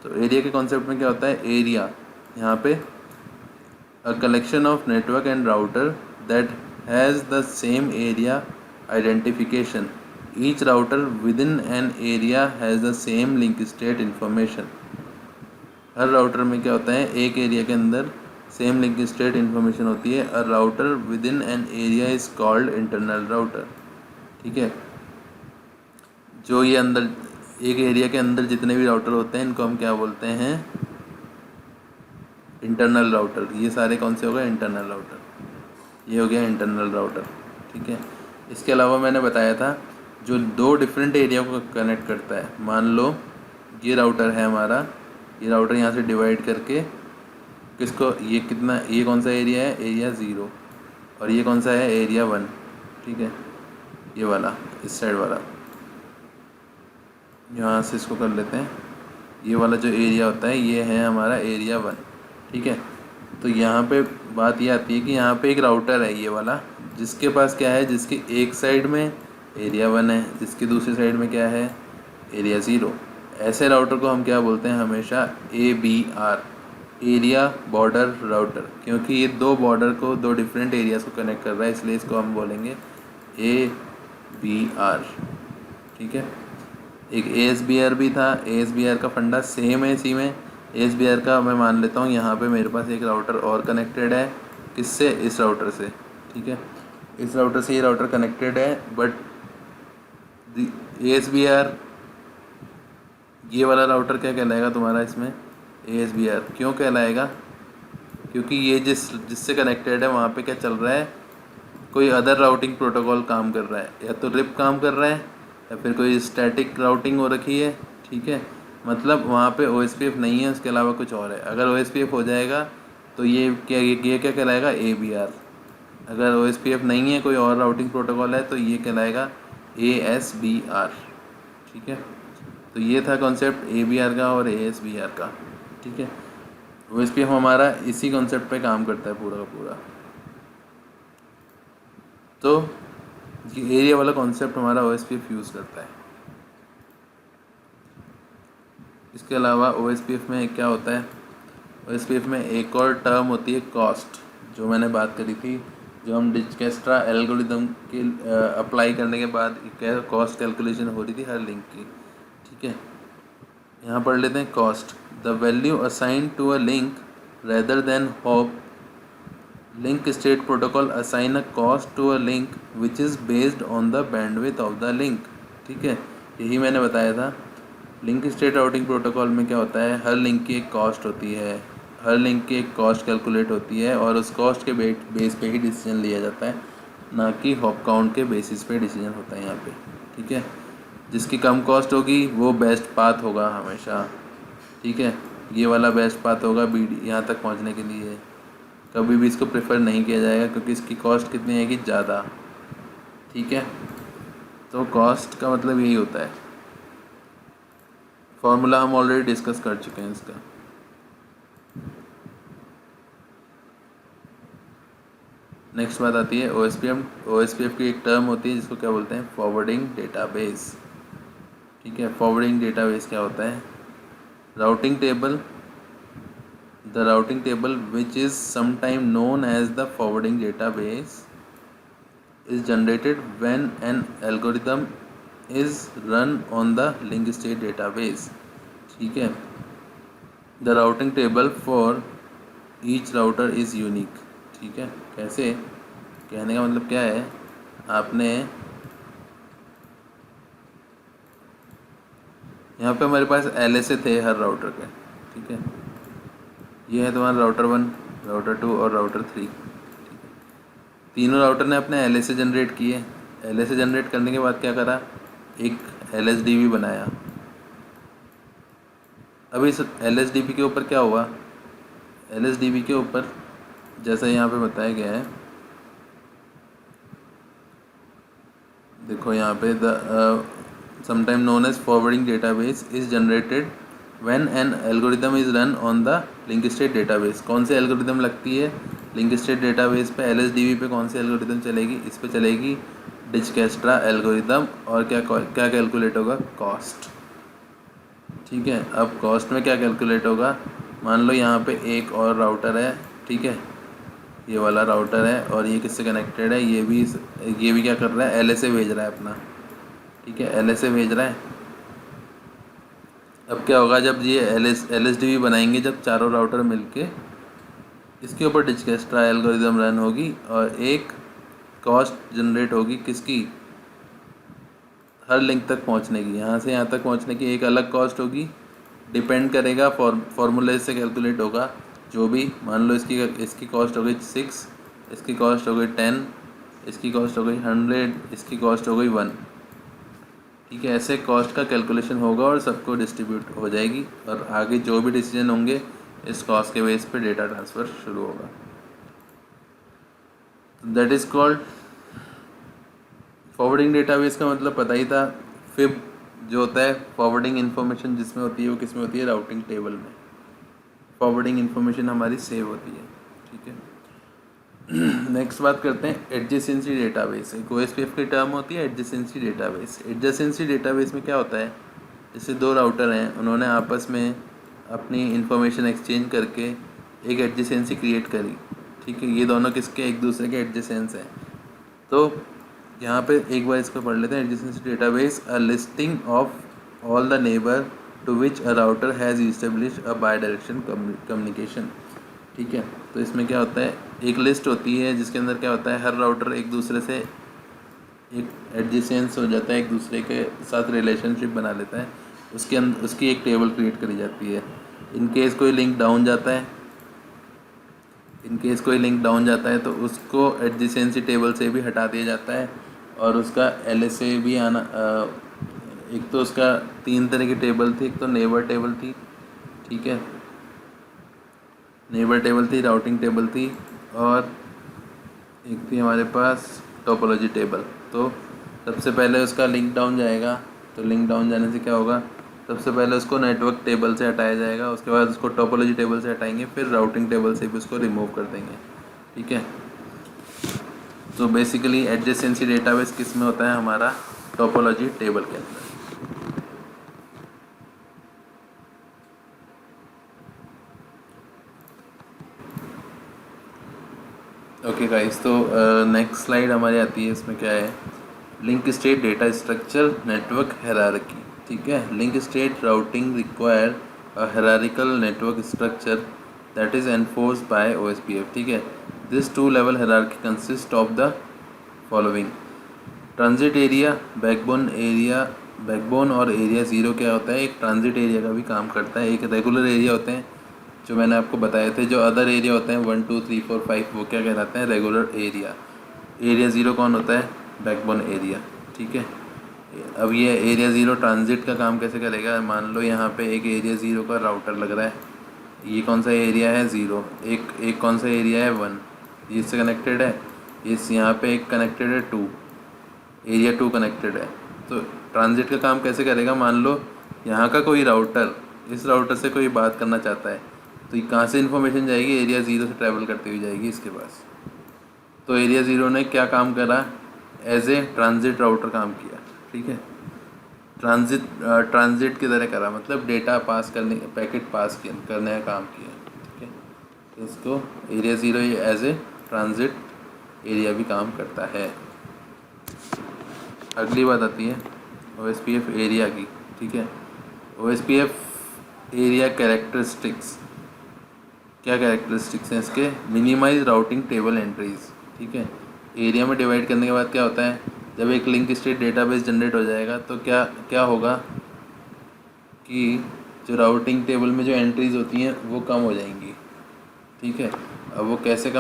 तो एरिया के कॉन्सेप्ट में क्या होता है? एरिया यहाँ पे a collection of network and router that has the same area identification. Each router with in an area has the same link state information. Her router में क्या होता है? एक एरिया के अंदर सेम लिंक स्टेट इन्फॉर्मेशन होती है। A router with in an area is called internal router. ठीक है, जो ये अंदर एक एरिया के अंदर जितने भी राउटर होते हैं इनको हम क्या बोलते हैं? Internal router. ये सारे कौन से हो गए? Internal router. ये हो गया इंटरनल राउटर। ठीक है, इसके अलावा मैंने बताया था जो 2 डिफरेंट एरिया को कनेक्ट करता है। मान लो ये राउटर है हमारा, ये राउटर यहाँ से डिवाइड करके किसको, ये कितना, ये कौन सा एरिया है? एरिया 0। और ये कौन सा है? एरिया 1। ठीक है, ये वाला, इस साइड वाला, यहाँ से इसको कर लेते हैं। ये वाला जो एरिया होता है ये है हमारा एरिया 1। ठीक है, तो यहाँ पे बात ये आती है कि यहाँ पे एक राउटर है ये वाला, जिसके पास क्या है? जिसके एक साइड में एरिया 1 है, जिसकी दूसरी साइड में क्या है? एरिया 0। ऐसे राउटर को हम क्या बोलते हैं? हमेशा ABR, एरिया बॉर्डर राउटर, क्योंकि ये 2 बॉर्डर को, 2 डिफरेंट एरियाज़ को कनेक्ट कर रहा है, इसलिए इसको हम बोलेंगे ABR। ठीक है, एक ASBR भी था। ASBR का फंडा सेम है इसी में। ASBR का मैं मान लेता हूँ यहाँ पे मेरे पास एक राउटर और कनेक्टेड है, किससे? इस राउटर से। ठीक है, इस राउटर से ये राउटर कनेक्टेड है, बट ASBR, ये वाला राउटर क्या कहलाएगा तुम्हारा इसमें? ASBR क्यों कहलाएगा? क्योंकि ये जिससे कनेक्टेड है वहाँ पे क्या चल रहा है? कोई अदर राउटिंग प्रोटोकॉल काम कर रहा है, या तो RIP काम कर रहा है या फिर कोई स्टैटिक राउटिंग हो रखी है। ठीक है, मतलब वहाँ पे OSPF नहीं है, उसके अलावा कुछ और है। अगर OSPF हो जाएगा तो ये क्या कहलाएगा? ABR। अगर OSPF नहीं है, कोई और राउटिंग प्रोटोकॉल है, तो ये कहलाएगा ASBR। ठीक है, तो ये था कॉन्सेप्ट ABR का और ASBR का। ठीक है, OSPF हमारा इसी कॉन्सेप्ट पे काम करता है पूरा का पूरा। तो ये एरिया वाला कॉन्सेप्ट हमारा OSPF यूज़ करता है। इसके अलावा OSPF में क्या होता है? OSPF में एक और टर्म होती है कॉस्ट, जो मैंने बात करी थी, जो हम डिजक्स्ट्रा एल्गोरिदम के अप्लाई करने के बाद क्या कॉस्ट कैलकुलेशन हो रही थी हर लिंक की। ठीक है, यहाँ पढ़ लेते हैं cost. The value assign to a link rather than hop link state protocol assign a cost to a link which is based on the bandwidth of the link. ठीक है, यही मैंने बताया था। लिंक स्टेट राउटिंग प्रोटोकॉल में क्या होता है? हर लिंक की एक कॉस्ट होती है, हर लिंक की एक कॉस्ट कैलकुलेट होती है, और उस कॉस्ट के बेस पे ही डिसीजन लिया जाता है ना कि हॉप काउंट के बेसिस पे डिसीजन होता है यहाँ पे। ठीक है, जिसकी कम कॉस्ट होगी वो बेस्ट पाथ होगा हमेशा। ठीक है, ये वाला बेस्ट पाथ होगा BD यहाँ तक पहुँचने के लिए। कभी भी इसको प्रेफर नहीं किया जाएगा क्योंकि इसकी कॉस्ट कितनी आएगी, ज़्यादा। ठीक है, तो कॉस्ट का मतलब यही होता है। फॉर्मूला हम ऑलरेडी डिस्कस कर चुके हैं इसका। नेक्स्ट बात आती है OSPF की एक टर्म होती है जिसको क्या बोलते हैं, फॉरवर्डिंग डेटाबेस। ठीक है, फॉरवर्डिंग डेटाबेस क्या होता है, routing table, the routing table which is sometime known as the forwarding database is generated when an algorithm is run on the link state database। ठीक है, the routing table for each router is unique। ठीक है, कैसे, कहने का मतलब क्या है, आपने यहाँ पे हमारे पास LSA थे हर राउटर के। ठीक है, ये है तुम्हारा राउटर 1, राउटर 2 और राउटर 3। तीनों राउटर ने अपने LSA जनरेट किए। LSA जनरेट करने के बाद क्या करा, एक LSDB बनाया। अब इस LSDB के ऊपर क्या हुआ, LSDB के ऊपर जैसा यहाँ पे बताया गया है, देखो यहाँ पे the sometime known as forwarding database is generated when an algorithm is run on the link state database. कौन सी एल्गोरिदम लगती है लिंक स्टेट डेटाबेस पे, LSDB पे कौन सी एल्गोरिदम चलेगी, इस पे चलेगी डिजक्स्ट्रा एल्गोरिदम। और क्या क्या कैलकुलेट होगा, कॉस्ट। ठीक है, अब कॉस्ट में क्या कैलकुलेट होगा, मान लो यहाँ पे एक और राउटर है। ठीक है, ये वाला राउटर है और ये किससे कनेक्टेड है, ये भी क्या कर रहा है, LSA भेज रहा है अपना। ठीक है, LSA भेज रहा है। अब क्या होगा, जब ये LSDB बनाएंगे, जब चारों राउटर मिलके इसके ऊपर डिजक्स्ट्रा एल्गोरिदम रन होगी और एक कॉस्ट जनरेट होगी किसकी, हर लिंक तक पहुंचने की, यहाँ से यहाँ तक पहुंचने की एक अलग कॉस्ट होगी। डिपेंड करेगा फॉर्मूले से कैलकुलेट होगा जो भी, मान लो इसकी कॉस्ट हो गई 6, इसकी कॉस्ट हो गई 10, इसकी कॉस्ट हो गई 100, इसकी कॉस्ट हो गई 1। ठीक है, ऐसे कॉस्ट का कैलकुलेशन होगा और सबको डिस्ट्रीब्यूट हो जाएगी और आगे जो भी डिसीजन होंगे इस कॉस्ट के बेस पे डेटा ट्रांसफ़र शुरू होगा। That is called forwarding database का मतलब पता ही था। फिब जो होता है, फॉरवर्डिंग इन्फॉर्मेशन जिसमें होती है वो किस में होती है, राउटिंग टेबल में। फॉरवर्डिंग इन्फॉर्मेशन हमारी सेव होती है। ठीक है, नेक्स्ट बात करते हैं एडजेसेंसी डेटाबेस। एक OSPF की टर्म होती है एडजेसेंसी डेटाबेस। एडजेसेंसी डेटाबेस में क्या होता है, जैसे दो राउटर हैं, उन्होंने आपस में अपनी इंफॉर्मेशन एक्सचेंज करके एक एडजेसेंसी क्रिएट करी। ठीक है, ये दोनों किसके, एक दूसरे के एडजेसेंस हैं। तो यहाँ पे एक बार इसको पढ़ लेते हैं। Adjacency database a listing of all the neighbour to which a router has establish a bi direction communication. ठीक है, तो इसमें क्या होता है, एक लिस्ट होती है जिसके अंदर क्या होता है, हर राउटर एक दूसरे से एक एडजेसेंस हो जाता है, एक दूसरे के साथ रिलेशनशिप बना लेता है। उसके अंदर उसकी एक टेबल क्रिएट करी जाती है। इन केस कोई लिंक डाउन जाता है तो उसको एडजेसेंसी टेबल से भी हटा दिया जाता है और उसका LSA भी आना। एक तो उसका 3 तरह की टेबल थी, एक तो नेबर टेबल थी। ठीक है, नेबर टेबल थी, राउटिंग टेबल थी और एक थी हमारे पास टोपोलॉजी टेबल। तो सबसे पहले उसका लिंक डाउन जाएगा, तो लिंक डाउन जाने से क्या होगा, सबसे पहले उसको नेटवर्क टेबल से हटाया जाएगा, उसके बाद उसको टोपोलॉजी टेबल से हटाएंगे, फिर राउटिंग टेबल से भी उसको रिमूव कर देंगे। ठीक है, तो बेसिकली एडजेसेंसी डेटाबेस किस में होता है, हमारा टोपोलॉजी टेबल के अंदर। ओके गाइस, तो नेक्स्ट स्लाइड हमारी आती है। इसमें क्या है, link state data structure network hierarchy. ठीक है, link state routing require a hierarchical network structure that is enforced by OSPF। ठीक है, this 2 level hierarchy consist of the following. Transit area, backbone और एरिया 0 क्या होता है, एक ट्रांजिट एरिया का भी काम करता है। एक रेगुलर एरिया होते हैं जो मैंने आपको बताए थे। जो अदर एरिया होते हैं 1 2 3 4 5 वो क्या कहलाते हैं, रेगुलर एरिया। एरिया ज़ीरो कौन होता है? बैकबोन एरिया, ठीक है। अब ये एरिया ज़ीरो ट्रांजिट का काम कैसे करेगा? मान लो यहाँ पे एक एरिया ज़ीरो का राउटर लग रहा है, ये कौन सा एरिया है? ज़ीरो। एक कौन सा एरिया है? वन। ये इससे कनेक्टेड है, इस यहाँ पे एक कनेक्टेड है टू, एरिया टू कनेक्टेड है। तो ट्रांजिट का काम कैसे करेगा? मान लो यहाँ का कोई राउटर इस राउटर से कोई बात करना चाहता है, तो ये कहाँ से इन्फॉर्मेशन जाएगी? एरिया ज़ीरो से ट्रैवल करती हुई जाएगी इसके पास। तो एरिया ज़ीरो ने क्या काम करा? एज ए ट्रांजिट राउटर काम किया, ठीक है। ट्रांजिट की तरह करा, मतलब डेटा पास करने, पैकेट पास करने का काम किया, ठीक है। तो इसको area zero as a transit area भी काम करता है। अगली बात आती है OSPF एरिया की, ठीक है। OSPF एरिया कैरेक्टरिस्टिक्स, क्या कैरेक्टरिस्टिक्स हैं इसके? मिनिमाइज राउटिंग टेबल एंट्रीज, ठीक है। एरिया में डिवाइड करने के बाद क्या होता है? जब एक लिंक स्टेट डेटाबेस जनरेट हो जाएगा तो क्या क्या होगा कि जो राउटिंग टेबल में जो एंट्रीज होती हैं वो कम हो जाएंगी, ठीक है। अब वो कैसे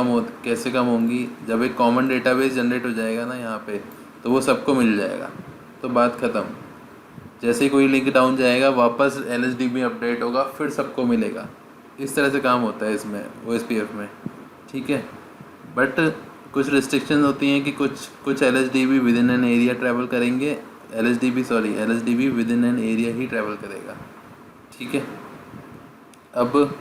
कम होंगी? जब एक कॉमन डेटाबेस जनरेट हो जाएगा ना यहाँ पे, तो वो सबको मिल जाएगा, तो बात ख़त्म। जैसे ही कोई लिंक डाउन जाएगा वापस LSDB अपडेट होगा, फिर सबको मिलेगा। इस तरह से काम होता है इसमें OSPF में, ठीक है। बट कुछ रिस्ट्रिक्शन होती हैं कि कुछ LSDB with in an area travel करेंगे, LSDB with in an area he travel करेगा, ठीक है। अब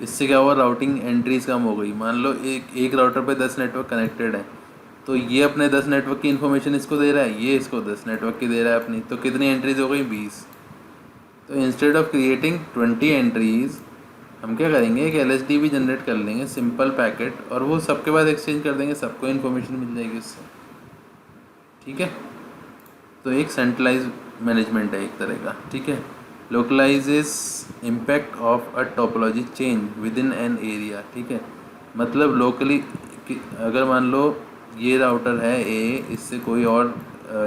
इससे क्या हुआ? राउटिंग एंट्रीज कम हो गई। मान लो एक राउटर पे 10 नेटवर्क कनेक्टेड है, तो ये अपने 10 नेटवर्क की इन्फॉर्मेशन इसको दे रहा है, ये इसको 10 नेटवर्क की दे रहा है अपनी, तो कितनी एंट्रीज हो गई? 20। तो इंस्टेड ऑफ क्रिएटिंग 20 एंट्रीज हम क्या करेंगे? एक LSDB जनरेट कर लेंगे, सिंपल पैकेट, और वो सबके बाद एक्सचेंज कर देंगे, सबको इन्फॉर्मेशन मिल जाएगी उससे, ठीक है। तो एक सेंट्रलाइज मैनेजमेंट है एक तरह का, ठीक है। Localizes impact of a topology change within an area, ठीक है। मतलब लोकली, अगर मान लो ये राउटर है A, इससे कोई और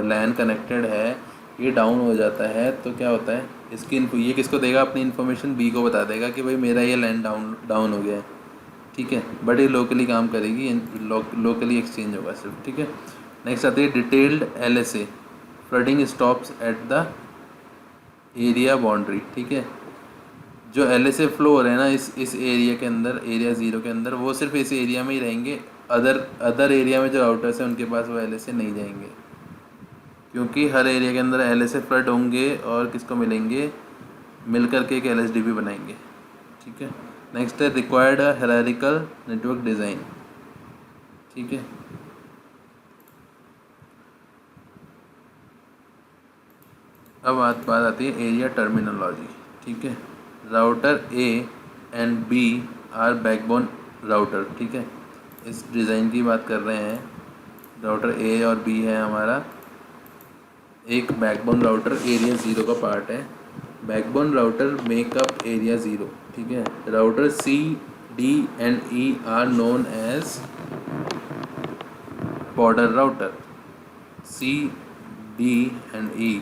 लैन कनेक्टेड है, ये डाउन हो जाता है, तो क्या होता है? ये किसको देगा? अपनी इन्फॉर्मेशन B को बता देगा कि भाई मेरा ये लैन डाउन हो गया है, ठीक है। बट ये लोकली काम करेगी, लोकली एक्सचेंज होगा सिर्फ, ठीक है। नेक्स्ट आती है detailed LSA, flooding stops at the area boundary, ठीक है। जो LSA फ्लो हो रहे हैं ना इस एरिया के अंदर, एरिया ज़ीरो के अंदर, वो सिर्फ इस एरिया में ही रहेंगे। अदर एरिया में जो राउटर्स हैं उनके पास वो LSA नहीं जाएंगे, क्योंकि हर एरिया के अंदर LSA फ्लड होंगे और किसको मिलेंगे? मिल करके एक LSDB बनाएंगे, ठीक है। नेक्स्ट है रिक्वायर्ड हायरार्किकल नेटवर्क डिज़ाइन, ठीक है। अब बात आती है एरिया टर्मिनोलॉजी, ठीक है। Router A and B are backbone router, ठीक है। इस डिज़ाइन की बात कर रहे हैं। राउटर A और B है हमारा एक बैकबोन राउटर, एरिया ज़ीरो का पार्ट है। Backbone router makeup area zero, ठीक है। Router C, D and E are known as border router. C, D and E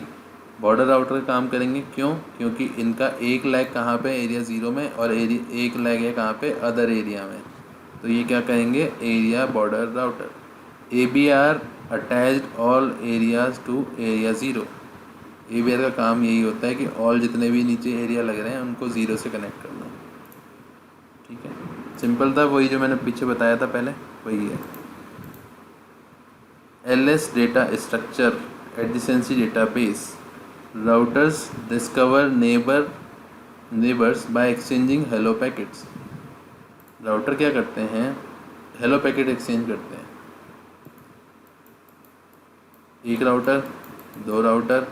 border router का काम करेंगे, क्यों? क्योंकि इनका एक लैग कहाँ पे? एरिया ज़ीरो में, और एक लैग है कहाँ पे? अदर एरिया में। तो ये क्या कहेंगे? Area border router. ABR attached all areas to area zero. ABR का काम यही होता है कि ऑल जितने भी नीचे एरिया लग रहे हैं उनको ज़ीरो से कनेक्ट करना, ठीक है। सिंपल था, वही जो मैंने पीछे बताया था पहले, वही है। LS data structure adjacency database. Routers discover neighbors by exchanging hello packets। Router क्या करते हैं? हेलो पैकेट एक्सचेंज करते हैं। एक राउटर, दो राउटर,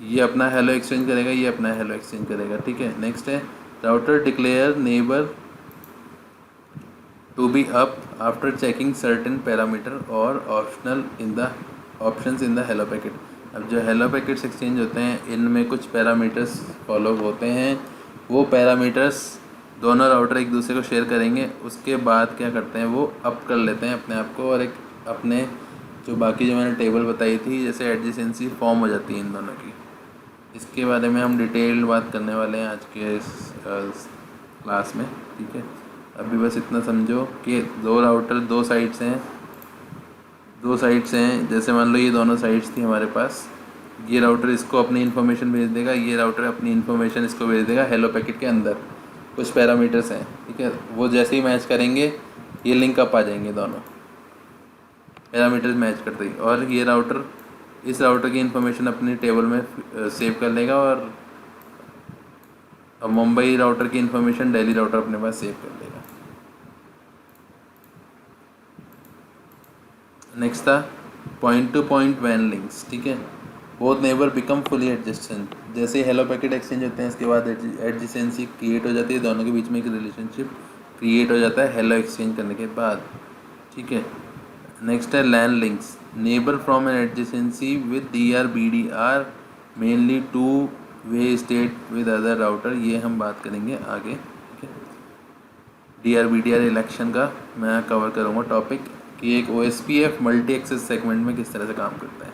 ये अपना हेलो एक्सचेंज करेगा, ये अपना हेलो एक्सचेंज करेगा, ठीक है। नेक्स्ट है router declare neighbour to be up after checking certain parameter और options in the hello packet. अब जो हेलो पैकेट्स एक्सचेंज होते हैं इनमें कुछ पैरामीटर्स फॉलो होते हैं, वो पैरामीटर्स दोनों राउटर एक दूसरे को शेयर करेंगे। उसके बाद क्या करते हैं? वो अप कर लेते हैं अपने आप को, और एक अपने जो बाकी जो मैंने टेबल बताई थी जैसे एडजेसेंसी फॉर्म हो जाती है इन दोनों की। इसके बारे में हम डिटेल्ड बात करने वाले हैं आज के इस क्लास में, ठीक है। अभी बस इतना समझो कि दो राउटर दो साइड्स हैं, दो साइट्स हैं, जैसे मान लो ये दोनों साइट्स थी हमारे पास, ये राउटर इसको अपनी इन्फॉर्मेशन भेज देगा, ये राउटर अपनी इन्फॉर्मेशन इसको भेज देगा हेलो पैकेट के अंदर। कुछ पैरामीटर्स हैं, ठीक है, वो जैसे ही मैच करेंगे ये लिंक अप आ जाएंगे, दोनों पैरामीटर्स मैच करते ही, और ये राउटर इस राउटर की इन्फॉर्मेशन अपनी टेबल में सेव कर लेगा, और अब मुंबई राउटर की इन्फॉर्मेशन दिल्ली राउटर अपने पास सेव कर लेगा। नेक्स्ट था point two point when links, ठीक है। Both neighbour become fully adjacent, जैसे हेलो पैकेट एक्सचेंज होते हैं इसके बाद एडजेसेंसी क्रिएट हो जाती है, दोनों के बीच में एक रिलेशनशिप क्रिएट हो जाता है हेलो एक्सचेंज करने के बाद, ठीक है। नेक्स्ट है LAN links, neighbour from an adjacency with DRBD mainly two way state with other router, ये हम बात करेंगे आगे, ठीक है। DRBD इलेक्शन का मैं कवर करूँगा टॉपिक कि एक OSPF मल्टी एक्सेस सेगमेंट में किस तरह से काम करता है,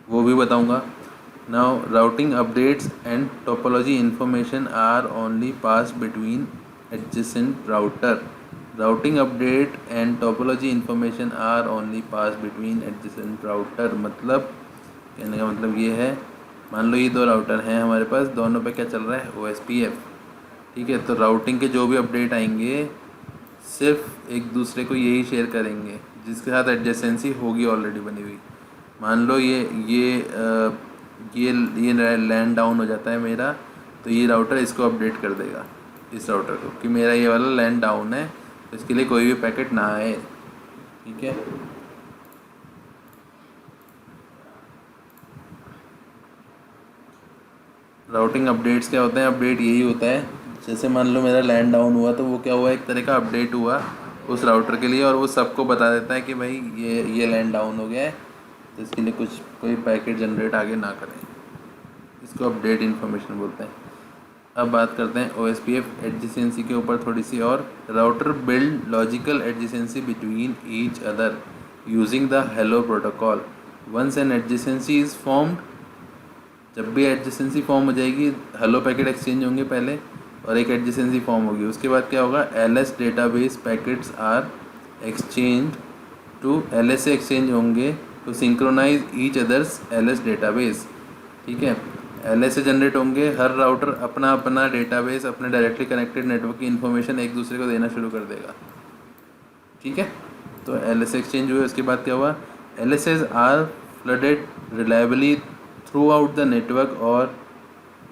वो भी बताऊंगा। Now routing updates and topology information are only pass between adjacent router, routing update and topology information are only pass between adjacent router, मतलब कहने का मतलब ये है, मान लो ये दो राउटर हैं हमारे पास, दोनों पे क्या चल रहा है OSPF, ठीक है। तो राउटिंग के जो भी अपडेट आएंगे सिर्फ एक दूसरे को यही शेयर करेंगे जिसके साथ एडजेसेंसी होगी ऑलरेडी बनी हुई। मान लो ये लैंड डाउन हो जाता है मेरा, तो ये राउटर इसको अपडेट कर देगा इस राउटर को कि मेरा ये वाला लैंड डाउन है, तो इसके लिए कोई भी पैकेट ना आए, ठीक है। राउटिंग अपडेट्स क्या होते हैं, अपडेट यही होता है, जैसे मान लो मेरा लैंड डाउन हुआ तो वो क्या हुआ, एक तरह का अपडेट हुआ उस राउटर के लिए, और वो सबको बता देता है कि भाई ये लैंड डाउन हो गया है, तो इसके लिए कोई पैकेट जनरेट आगे ना करें, इसको अपडेट इन्फॉर्मेशन बोलते हैं। अब बात करते हैं OSPF एडजेसेंसी के ऊपर थोड़ी सी और। Router build logical adjacency between each other using the hello protocol, once an adjacency is formed, जब भी एडजेसेंसी फॉर्म हो जाएगी हेलो पैकेट एक्सचेंज होंगे पहले, और एक एडजेसेंसी फॉर्म होगी, उसके बाद क्या होगा, LS database packets are exchange to LS से एक्सचेंज होंगे to synchronise each others LS database, ठीक है। LS से जनरेट होंगे, हर राउटर अपना अपना डेटाबेस अपने डायरेक्टली कनेक्टेड नेटवर्क की इन्फॉर्मेशन एक दूसरे को देना शुरू कर देगा, ठीक है। तो LS एक्सचेंज हुए, उसके बाद क्या हुआ, LSs are flooded reliably throughout the network और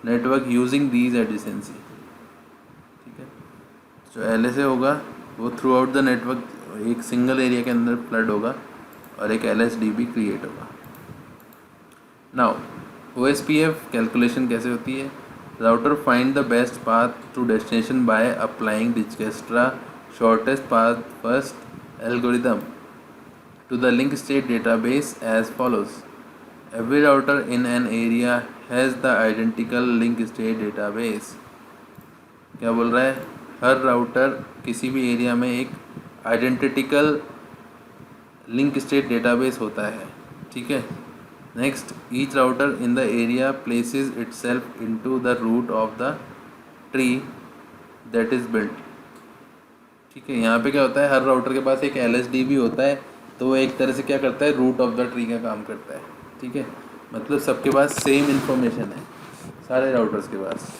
नेटवर्क यूजिंग दीज एडजेसेंसी, ठीक है। जो LSA होगा वो थ्रू आउट द नेटवर्क एक सिंगल एरिया के अंदर फ्लड होगा और एक LSDB क्रिएट होगा। नाउ OSPF कैलकुलेशन कैसे होती है, router find the best path to destination by applying Dijkstra shortest path first algorithm to the link state database as follows. Every router in an area has the identical link state database. क्या बोल रहा है, हर router किसी भी area में एक identical link state database होता है, ठीक है। Next, each router in the area places itself into the root of the tree that is built, ठीक है। यहाँ पे क्या होता है, हर राउटर के पास एक LSDB होता है, तो वो एक तरह से क्या करता है, रूट ऑफ द ट्री का काम करता है, ठीक है। मतलब सबके पास सेम इन्फॉर्मेशन है, सारे राउटर्स के पास।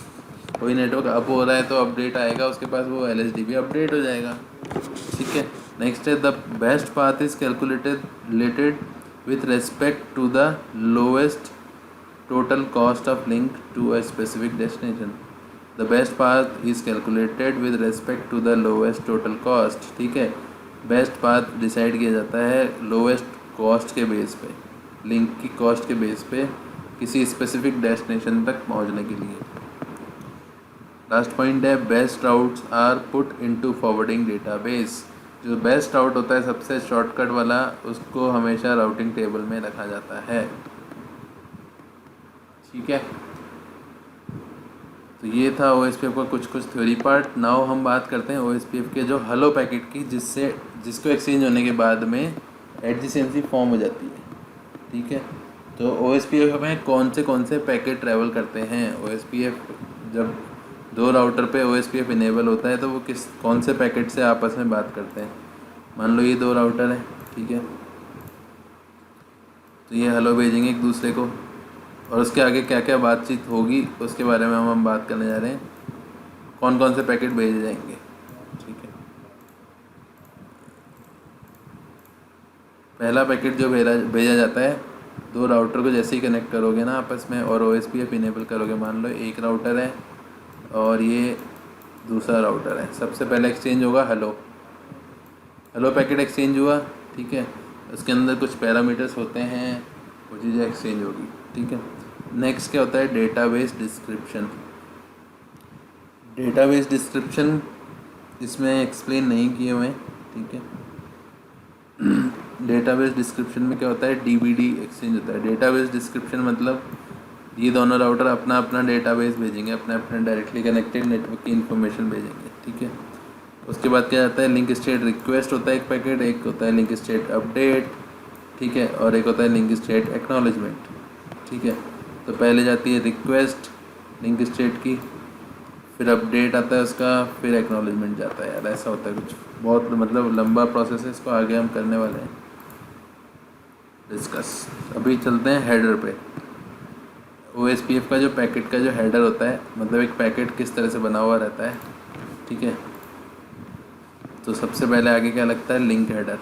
कोई नेटवर्क अप हो रहा है तो अपडेट आएगा उसके पास, वो LSDB अपडेट हो जाएगा, ठीक है। नेक्स्ट है the best path is calculated related with respect to the lowest total cost of link to a specific destination. The best path is calculated with respect to the lowest total cost, ठीक है। Best path decide किया जाता है lowest cost के base पे, link की cost के base पे किसी स्पेसिफिक डेस्टिनेशन तक पहुंचने के लिए। लास्ट पॉइंट है best routes are put into forwarding database. जो बेस्ट राउट होता है सबसे शॉर्टकट वाला, उसको हमेशा राउटिंग टेबल में रखा जाता है, ठीक है। तो ये था OSPF का कुछ थ्योरी पार्ट। नाउ हम बात करते हैं OSPF के जो हेलो पैकेट की, जिसको एक्सचेंज होने के बाद में एडजेसेंसी फॉर्म हो जाती है, ठीक है। तो OSPF में कौन से पैकेट ट्रैवल करते हैं, OSPF जब दो राउटर पे OSPF इनेबल होता है तो वो कौन से पैकेट से आपस में बात करते हैं। मान लो ये दो राउटर है, ठीक है, तो ये हेलो भेजेंगे एक दूसरे को, और उसके आगे क्या क्या बातचीत होगी उसके बारे में हम बात करने जा रहे हैं, कौन कौन से पैकेट भेजे जाएंगे। ठीक है, पहला पैकेट जो भेजा भेजा जाता है, दो राउटर को जैसे ही कनेक्ट करोगे ना आपस में और OSPF इनेबल करोगे, मान लो एक राउटर है और ये दूसरा राउटर है, सबसे पहले एक्सचेंज होगा हेलो, हेलो पैकेट एक्सचेंज हुआ। ठीक है, उसके अंदर कुछ पैरामीटर्स होते हैं, वो चीज़ें एक्सचेंज होगी। ठीक है, नेक्स्ट क्या होता है, डेटाबेस डिस्क्रिप्शन। डेटाबेस डिस्क्रिप्शन इसमें एक्सप्लेन नहीं किए हुए। ठीक है, डेटाबेस डिस्क्रिप्शन में क्या होता है, DVD एक्सचेंज होता है। डेटाबेस डिस्क्रिप्शन मतलब ये दोनों राउटर अपना अपना डेटाबेस भेजेंगे, अपने अपने डायरेक्टली कनेक्टेड नेटवर्क की इन्फॉर्मेशन भेजेंगे। ठीक है, उसके बाद क्या आता है, लिंक स्टेट रिक्वेस्ट होता है एक पैकेट, एक होता है लिंक स्टेट अपडेट। ठीक है, और एक होता है लिंक स्टेट एक्नॉलेजमेंट। ठीक है, तो पहले जाती है रिक्वेस्ट लिंक स्टेट की, फिर अपडेट आता है उसका, फिर एक्नॉलेजमेंट जाता है। यार ऐसा होता है कुछ, बहुत मतलब लंबा प्रोसेस है, इसको आगे हम करने वाले हैं डिस्कस। अभी चलते हैं हेडर पे। OSPF का जो पैकेट का जो हेडर होता है, मतलब एक पैकेट किस तरह से बना हुआ रहता है। ठीक है, तो सबसे पहले आगे क्या लगता है, लिंक हेडर।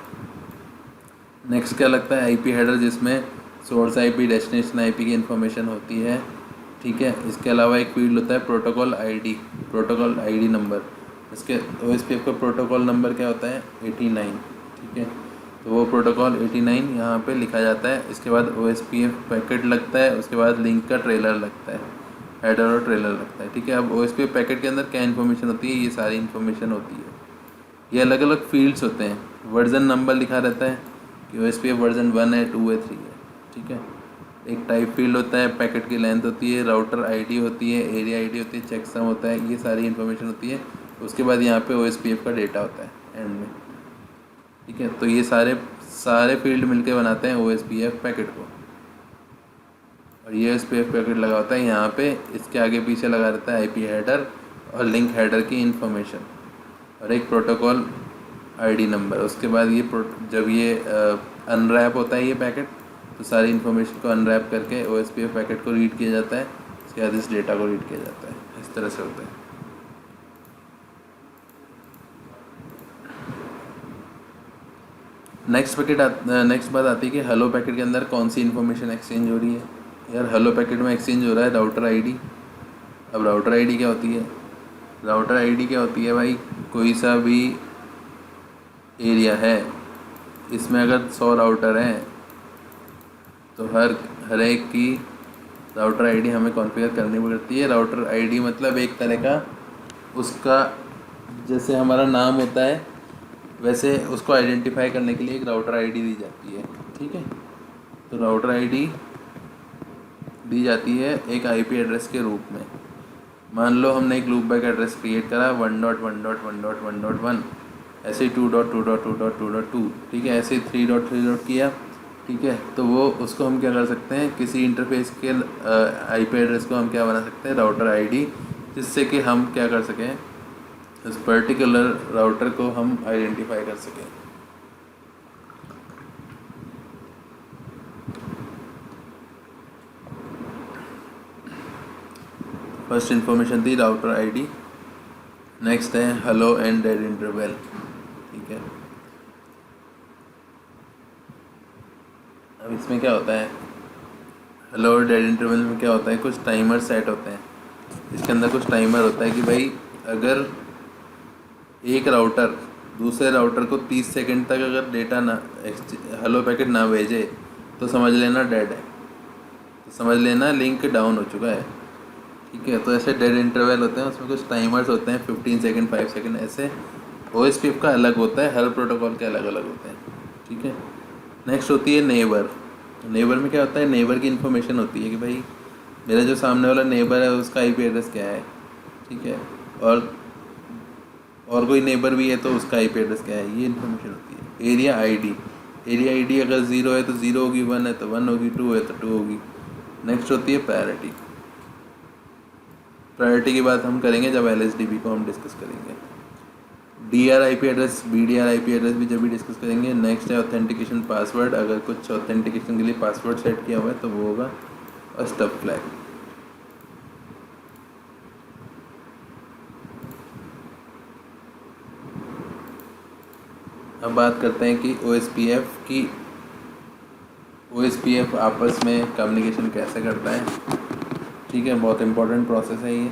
नेक्स्ट क्या लगता है, IP हेडर, जिसमें सोर्स IP डेस्टिनेशन IP की इन्फॉर्मेशन होती है। ठीक है, इसके अलावा एक फील्ड होता है protocol ID, protocol ID number. इसके OSPF का प्रोटोकॉल नंबर क्या होता है, 89। ठीक है, तो वो प्रोटोकॉल 89 यहाँ पे लिखा जाता है। इसके बाद OSPF पैकेट लगता है, उसके बाद लिंक का ट्रेलर लगता है, हेडर और ट्रेलर लगता है। ठीक है, अब OSPF पैकेट के अंदर क्या इन्फॉर्मेशन होती है, ये सारी इन्फॉर्मेशन होती है। ये अलग अलग फील्ड्स होते हैं, वर्जन नंबर लिखा रहता है कि OSPF वर्जन 1 है, 2 है, 3 है। ठीक है, एक टाइप फील्ड होता है, पैकेट की लेंथ होती है, राउटर ID होती है, एरिया ID होती है, चेकसम होता है, ये सारी इन्फॉर्मेशन होती है। उसके बाद यहाँ पे OSPF का डेटा होता है एंड में। ठीक है, तो ये सारे फील्ड मिलके बनाते हैं OSPF पैकेट को, और ये OSPF पैकेट लगा होता है यहाँ पे, इसके आगे पीछे लगा रहता है IP हेडर और लिंक हेडर की इन्फॉर्मेशन और एक प्रोटोकॉल ID नंबर। उसके बाद ये जब ये अनरैप होता है ये पैकेट, तो सारी इन्फॉर्मेशन को अनरैप करके OSPF पैकेट को रीड किया जाता है, उसके बाद इस डेटा को रीड किया जाता है। इस तरह से होता है। नेक्स्ट बात आती है कि हेलो पैकेट के अंदर कौन सी इन्फॉर्मेशन एक्सचेंज हो रही है। यार हेलो पैकेट में एक्सचेंज हो रहा है राउटर ID। अब राउटर ID क्या होती है, राउटर ID क्या होती है भाई, कोई सा भी एरिया है, इसमें अगर 100 राउटर हैं तो हर एक की राउटर ID हमें कॉन्फ़िगर करनी पड़ती है। राउटर ID मतलब एक तरह का उसका, जैसे हमारा नाम होता है वैसे उसको आइडेंटिफाई करने के लिए एक राउटर ID दी जाती है। ठीक है, तो राउटर ID दी जाती है एक IP एड्रेस के रूप में। मान लो हमने एक लूप बैक एड्रेस क्रिएट करा 1.1.1.1.1, ऐसे ही 2.2.2.2.2। ठीक है, ऐसे ही 3.3. किया। ठीक है, तो वो उसको हम क्या कर सकते हैं, किसी इंटरफेस के IP एड्रेस को हम क्या बना सकते हैं, राउटर ID, जिससे कि हम क्या कर सकें, उस पर्टिकुलर राउटर को हम आइडेंटिफाई कर सकें। फर्स्ट इन्फॉर्मेशन थी राउटर ID। नेक्स्ट है हेलो एंड डेड इंटरवल। ठीक है, अब इसमें क्या होता है, हेलो और डेड इंटरवल में क्या होता है, कुछ टाइमर सेट होते हैं। इसके अंदर कुछ टाइमर होता है कि भाई अगर एक राउटर दूसरे राउटर को 30 सेकंड तक अगर डेटा ना हेलो पैकेट ना भेजे तो समझ लेना डेड है, तो समझ लेना लिंक डाउन हो चुका है। ठीक है, तो ऐसे डेड इंटरवल होते हैं, उसमें कुछ टाइमर्स होते हैं 15 सेकंड, 5 सेकंड, ऐसे। OSPF का अलग होता है, हर प्रोटोकॉल के अलग अलग होते हैं। ठीक है, नेक्स्ट होती है नेबर। नेबर में क्या होता है, नेबर की इन्फॉर्मेशन होती है कि भाई मेरा जो सामने वाला नेबर है उसका IP एड्रेस क्या है। ठीक है, और कोई नेबर भी है तो उसका IP एड्रेस क्या है, ये इन्फॉर्मेशन होती है। एरिया ID अगर 0 है तो 0 होगी, 1 है तो 1 होगी, 2 है तो 2 होगी। नेक्स्ट होती है प्रायोरिटी की बात हम करेंगे जब LSDB को हम डिस्कस करेंगे। DRIP एड्रेस, BDRIP एड्रेस भी जब भी डिस्कस करेंगे। नेक्स्ट है ऑथेंटिकेशन पासवर्ड, अगर कुछ ऑथेंटिकेशन के लिए पासवर्ड सेट किया हुआ है तो वो होगा। और स्टब फ्लैग। अब बात करते हैं कि OSPF आपस में कम्युनिकेशन कैसे करता है। ठीक है, बहुत इंपॉर्टेंट प्रोसेस है ये।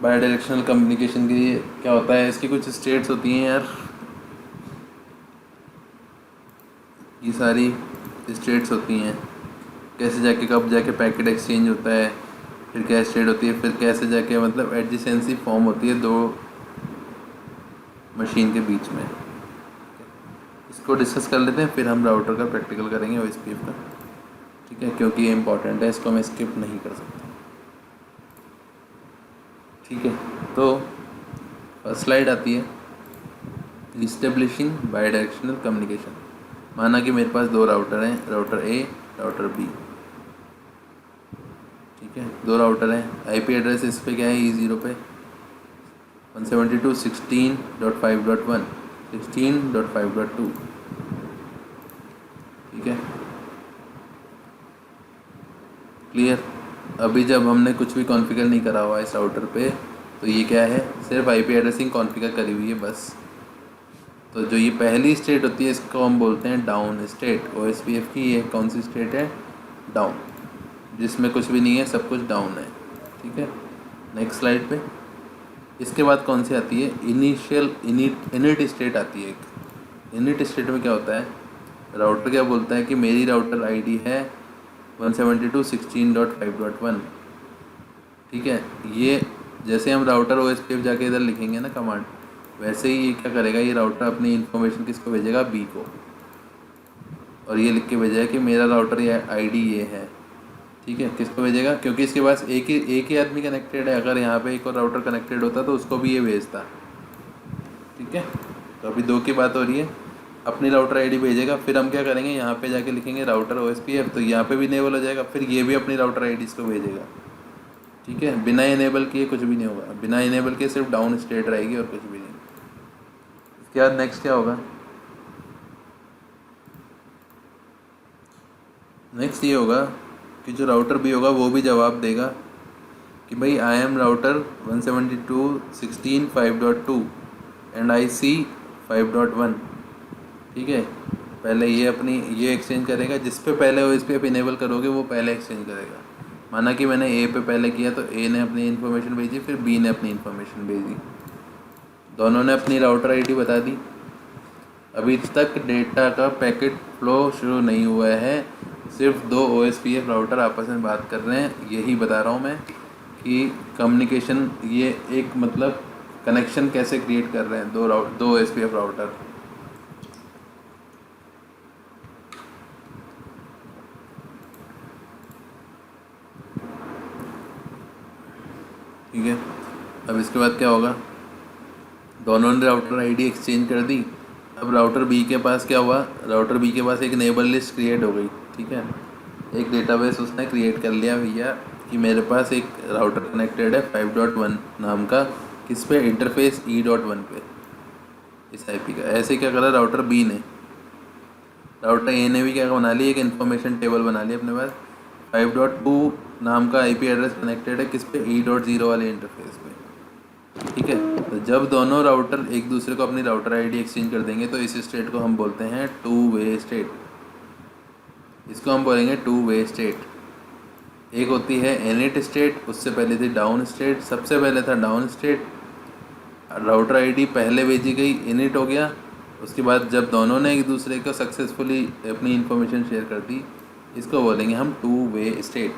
बाई डायरेक्शनल कम्युनिकेशन के लिए क्या होता है, इसकी कुछ स्टेट्स होती हैं यार, ये सारी स्टेट्स होती हैं। कैसे जाके कब जाके पैकेट एक्सचेंज होता है, फिर क्या स्टेट होती है, फिर कैसे जाके मतलब एडजेसेंसी फॉर्म होती है दो मशीन के बीच में। इसको डिस्कस कर लेते हैं, फिर हम राउटर का प्रैक्टिकल करेंगे OSPF का। ठीक है, क्योंकि ये इंपॉर्टेंट है, इसको मैं स्किप नहीं कर सकता। ठीक है, तो फर्स्ट स्लाइड आती है इस्टेब्लिशिंग बाई डायरेक्शनल कम्युनिकेशन। माना कि मेरे पास दो राउटर हैं, राउटर A, राउटर B। ठीक है, दो राउटर हैं। IP एड्रेस इस पे क्या है, E0 पे 172.16.5.1, 16.5.2। ठीक है, क्लियर। अभी जब हमने कुछ भी कॉन्फ़िगर नहीं करा हुआ है इस राउटर पे, तो ये क्या है, सिर्फ IP एड्रेसिंग कॉन्फ़िगर करी हुई है बस। तो जो ये पहली स्टेट होती है इसको हम बोलते हैं डाउन स्टेट। OSPF की ये कौन सी स्टेट है, डाउन, जिसमें कुछ भी नहीं है, सब कुछ डाउन है। ठीक है, नेक्स्ट स्लाइड पे। इसके बाद कौन सी आती है, इनिट स्टेट आती है एक। इनिट स्टेट में क्या होता है, राउटर क्या बोलता है कि मेरी राउटर ID है 172.16.5.1। ठीक है, ये जैसे हम राउटर OSPF जाके इधर लिखेंगे ना कमांड, वैसे ही ये क्या करेगा, ये राउटर अपनी इन्फॉर्मेशन किसको भेजेगा, B को। और ये लिख के भेजेगा कि मेरा राउटर ये ID ये है। ठीक है, किसको भेजेगा, क्योंकि इसके पास एक ही आदमी कनेक्टेड है। अगर यहाँ पे एक और राउटर कनेक्टेड होता तो उसको भी ये भेजता। ठीक है, तो अभी दो की बात हो रही है, अपनी राउटर ID भेजेगा, फिर हम क्या करेंगे, यहाँ पे जाके लिखेंगे राउटर OSPF, तो यहाँ पे भी इनेबल हो जाएगा, फिर ये भी अपनी राउटर IDs को भेजेगा। ठीक है, बिना इनेबल किए कुछ भी नहीं होगा, बिना इनेबल किए सिर्फ डाउन स्टेट रहेगी और कुछ भी नहीं। इसके बाद नेक्स्ट क्या होगा, नेक्स्ट ये होगा कि जो राउटर B होगा वो भी जवाब देगा कि भाई I am router 172.16.5.2 and I see 5.1। ठीक है, पहले ये अपनी ये एक्सचेंज करेगा, जिस पे पहले OSPF इनेबल करोगे वो पहले एक्सचेंज करेगा। माना कि मैंने A पे पहले किया तो A ने अपनी इन्फॉर्मेशन भेजी, फिर B ने अपनी इन्फॉर्मेशन भेजी, दोनों ने अपनी राउटर ID बता दी। अभी तक डेटा का पैकेट फ्लो शुरू नहीं हुआ है, सिर्फ दो OSPF राउटर आपस में बात कर रहे हैं। यही बता रहा हूँ मैं कि कम्युनिकेशन, ये एक मतलब कनेक्शन कैसे क्रिएट कर रहे हैं दो OSPF राउटर। ठीक है, अब इसके बाद क्या होगा, दोनों ने राउटर ID एक्सचेंज कर दी। अब राउटर B के पास क्या हुआ, राउटर B के पास एक नेबर लिस्ट क्रिएट हो गई। ठीक है, एक डेटाबेस उसने क्रिएट कर लिया भैया कि मेरे पास एक राउटर कनेक्टेड है 5.1 नाम का, किस पे, इंटरफेस E.1 पे, इस IP का। ऐसे क्या करा राउटर B ने, राउटर A ने भी क्या बना ली, एक इन्फॉर्मेशन टेबल बना ली अपने पास। 5.2 नाम का IP एड्रेस कनेक्टेड है किस पे, E.0 वाले इंटरफेस पे। ठीक है, तो जब दोनों राउटर एक दूसरे को अपनी राउटर ID एक्सचेंज कर देंगे तो इस स्टेट को हम बोलते हैं टू वे स्टेट। इसको हम बोलेंगे टू वे स्टेट। एक होती है इनिट स्टेट, उससे पहले थी डाउन स्टेट। सबसे पहले था डाउन स्टेट, राउटर ID पहले भेजी गई, इनिट हो गया। उसके बाद जब दोनों ने एक दूसरे को सक्सेसफुली अपनी इन्फॉर्मेशन शेयर कर दी, इसको बोलेंगे हम टू वे स्टेट।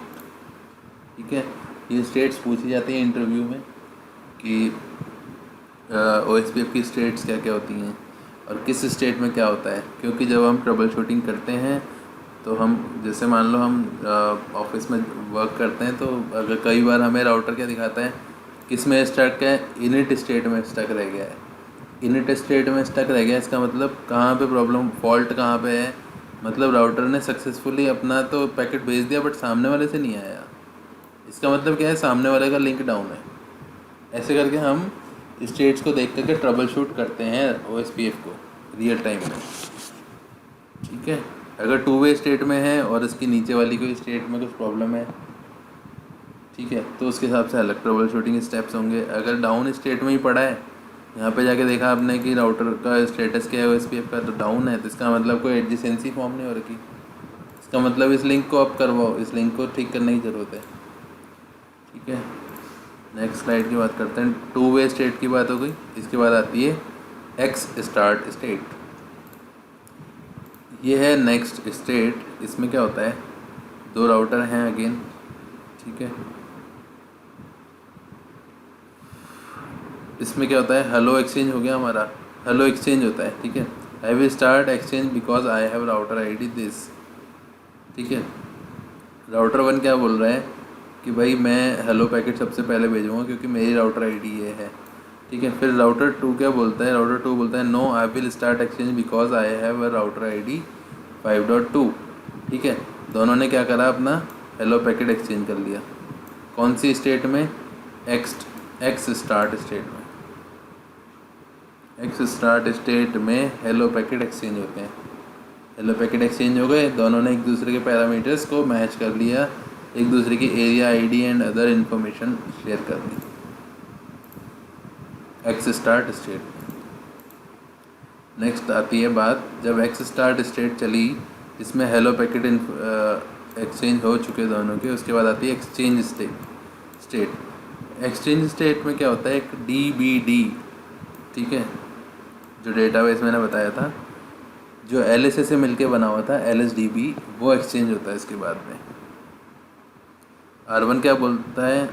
ठीक है, ये स्टेट्स पूछी जाती हैं इंटरव्यू में कि OSPF की स्टेट्स क्या क्या होती हैं और किस स्टेट में क्या होता है। क्योंकि जब हम ट्रबल शूटिंग करते हैं तो हम, जैसे मान लो हम ऑफिस में वर्क करते हैं, तो अगर कई बार हमें राउटर क्या दिखाता है, किस में स्टक है, इनिट स्टेट में स्टक रह गया है। इनिट स्टेट में स्टक रह गया, इसका मतलब कहाँ पे प्रॉब्लम, फॉल्ट कहाँ पे है, मतलब राउटर ने सक्सेसफुली अपना तो पैकेट भेज दिया बट सामने वाले से नहीं आया। इसका मतलब क्या है, सामने वाले का लिंक डाउन है। ऐसे करके हम स्टेट्स को देख करके ट्रबल शूट करते हैं OSPF को रियल टाइम में। ठीक है, अगर टू वे स्टेट में है और इसकी नीचे वाली कोई स्टेट में कुछ प्रॉब्लम है, ठीक है, तो उसके हिसाब से अलग ट्रबल शूटिंग स्टेप्स होंगे। अगर डाउन स्टेट में ही पड़ा है, यहाँ पे जाके देखा आपने कि राउटर का स्टेटस क्या है OSPF का, तो डाउन है, तो इसका मतलब कोई एडजेसेंसी फॉर्म नहीं हो रखी। इसका मतलब इस लिंक को अप करवाओ, इस लिंक को ठीक करने की ज़रूरत है। ठीक है, नेक्स्ट स्लाइड की बात करते हैं। टू वे स्टेट की बात हो गई। इसके बाद आती है एक्स स्टार्ट स्टेट। ये है नेक्स्ट स्टेट। इसमें क्या होता है, दो राउटर हैं अगेन, ठीक है। इसमें क्या होता है, हेलो एक्सचेंज हो गया हमारा, हेलो एक्सचेंज होता है, ठीक है। आई will start exchange because I have router ID this, ठीक है। राउटर 1 क्या बोल रहा है कि भाई मैं हेलो पैकेट सबसे पहले भेजूँगा क्योंकि मेरी राउटर आईडी ये है, ठीक है। फिर राउटर 2 क्या बोलता है, राउटर 2 बोलता है no I will start exchange because I have a router ID 5.2, ठीक है। दोनों ने क्या करा, अपना हेलो पैकेट एक्सचेंज कर लिया। कौन सी स्टेट में, एक्स स्टार्ट स्टेट में। एक्स स्टार्ट स्टेट में हेलो पैकेट एक्सचेंज होते हैं। हेलो पैकेट एक्सचेंज हो गए, दोनों ने एक दूसरे के पैरामीटर्स को मैच कर लिया, एक दूसरे की area ID and other information share कर दी। Ex start state. नेक्स्ट आती है बात, जब एक्स स्टार्ट स्टेट चली, इसमें हेलो पैकेट एक्सचेंज हो चुके दोनों के, उसके बाद आती है एक्सचेंज स्टेट। एक्सचेंज स्टेट में क्या होता है, एक DBD, ठीक है, जो डेटाबेस मैंने बताया था, जो LSA से मिलके बना हुआ था, LSDB, वो एक्सचेंज होता है इसके बाद में। R1 क्या बोलता है,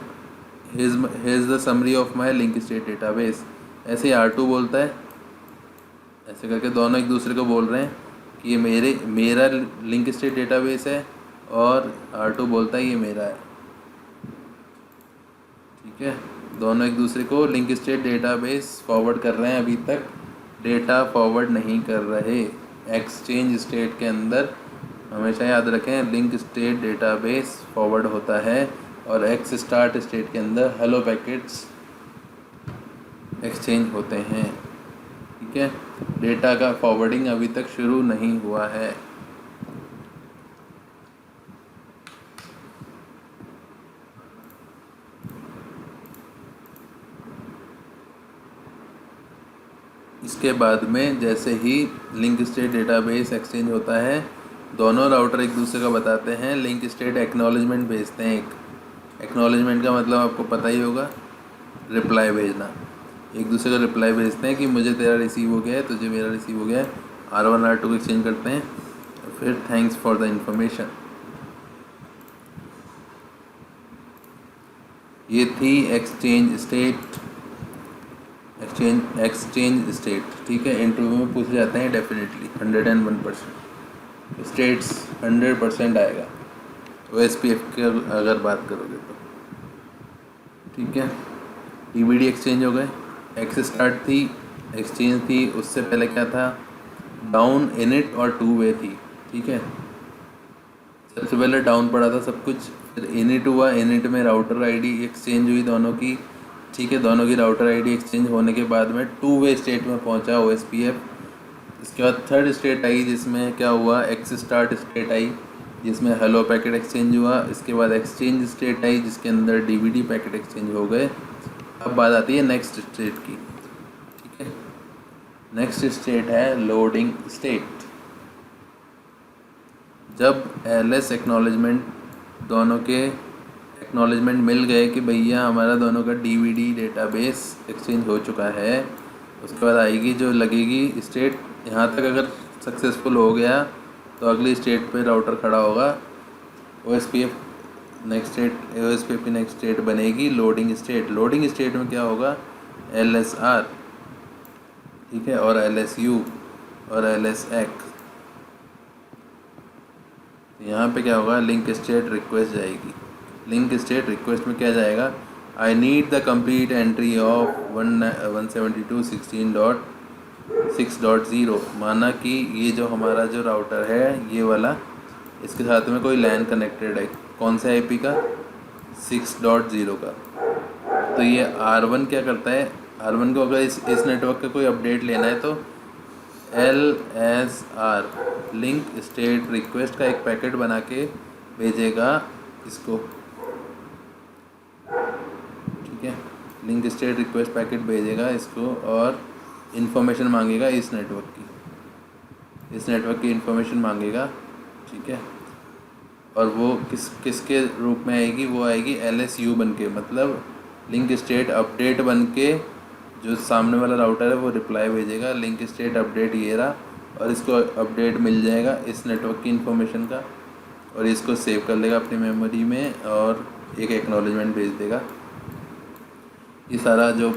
hedge the summary of my link state database. ऐसे ही R2 बोलता है, ऐसे करके दोनों एक दूसरे को बोल रहे हैं कि ये मेरा लिंक स्टेट डेटाबेस है, और R2 बोलता है ये मेरा है, ठीक है। दोनों एक दूसरे को लिंक स्टेट डेटाबेस फॉरवर्ड कर रहे हैं, अभी तक डेटा फॉरवर्ड नहीं कर रहे। एक्सचेंज स्टेट के अंदर हमेशा याद रखें, लिंक स्टेट डेटाबेस फॉरवर्ड होता है, और एक्स स्टार्ट स्टेट के अंदर हेलो पैकेट्स एक्सचेंज होते हैं, ठीक है। डेटा का फॉरवर्डिंग अभी तक शुरू नहीं हुआ है। इसके बाद में जैसे ही लिंक स्टेट डेटाबेस एक्सचेंज होता है, दोनों राउटर एक दूसरे का बताते हैं, लिंक स्टेट एक्नॉलेजमेंट भेजते हैं। एक एक्नॉलेजमेंट का मतलब आपको पता ही होगा, रिप्लाई भेजना। एक दूसरे को रिप्लाई भेजते हैं कि मुझे तेरा रिसीव हो गया है, तुझे मेरा रिसीव हो गया है। R1 R2 को एक्सचेंज करते हैं, फिर थैंक्स फॉर द इंफॉर्मेशन। ये थी एक्सचेंज स्टेट, एक्सचेंज स्टेट, ठीक है। इंटरव्यू में पूछे जाते हैं डेफिनेटली, 101%। स्टेट्स 100% आएगा OSPF की अगर बात करोगे तो, ठीक है। DBD एक्सचेंज हो गए। एक्स स्टार्ट थी, एक्सचेंज थी, उससे पहले क्या था, डाउन, इनिट और टू वे थी, ठीक है। सबसे पहले डाउन पड़ा था सब कुछ, फिर इनिट हुआ, इनिट में राउटर आईडी एक्सचेंज हुई दोनों की, ठीक है। दोनों की राउटर आईडी एक्सचेंज होने के बाद में टू वे स्टेट में पहुंचा OSPF। इसके बाद थर्ड स्टेट आई, जिसमें क्या हुआ, एक्स स्टार्ट स्टेट आई, जिसमें हेलो पैकेट एक्सचेंज हुआ। इसके बाद एक्सचेंज स्टेट आई, जिसके अंदर DBD पैकेट एक्सचेंज हो गए। अब बात आती है नेक्स्ट स्टेट की, ठीक है। नेक्स्ट स्टेट है लोडिंग स्टेट। जब LS एक्नॉलेजमेंट, दोनों के एक्नॉलेजमेंट मिल गए कि भैया हमारा दोनों का DBD डेटाबेस एक्सचेंज हो चुका है, उसके बाद आएगी जो लगेगी स्टेट। यहाँ तक अगर सक्सेसफुल हो गया तो अगली स्टेट पे राउटर खड़ा होगा। OSPF नेक्स्ट स्टेट, OSPF की नेक्स्ट स्टेट बनेगी लोडिंग स्टेट। लोडिंग स्टेट में क्या होगा, LSR, ठीक है, और LSU और LSX। यहाँ पे क्या होगा, लिंक स्टेट रिक्वेस्ट जाएगी। लिंक स्टेट रिक्वेस्ट में क्या जाएगा, I need the complete entry of 172.16.6.0। माना कि ये जो हमारा जो राउटर है ये वाला, इसके साथ में कोई LAN कनेक्टेड है, कौन सा IP का, 6.0 का। तो ये R1 क्या करता है, R1 को अगर इस नेटवर्क का कोई अपडेट लेना है तो LSR लिंक स्टेट रिक्वेस्ट का एक पैकेट बना के भेजेगा इसको, ठीक है। लिंक स्टेट रिक्वेस्ट पैकेट भेजेगा इसको और इन्फॉर्मेशन मांगेगा इस नेटवर्क की इन्फॉर्मेशन मांगेगा, ठीक है। और वो किसके रूप में आएगी, वो आएगी LSU बन के, मतलब लिंक स्टेट अपडेट बन के जो सामने वाला राउटर है वो रिप्लाई भेजेगा लिंक स्टेट अपडेट ये रहा, और इसको अपडेट मिल जाएगा इस नेटवर्क की इन्फॉर्मेशन का, और इसको सेव कर लेगा अपनी मेमोरी में और एक एक्नॉलेजमेंट भेज देगा। ये सारा जो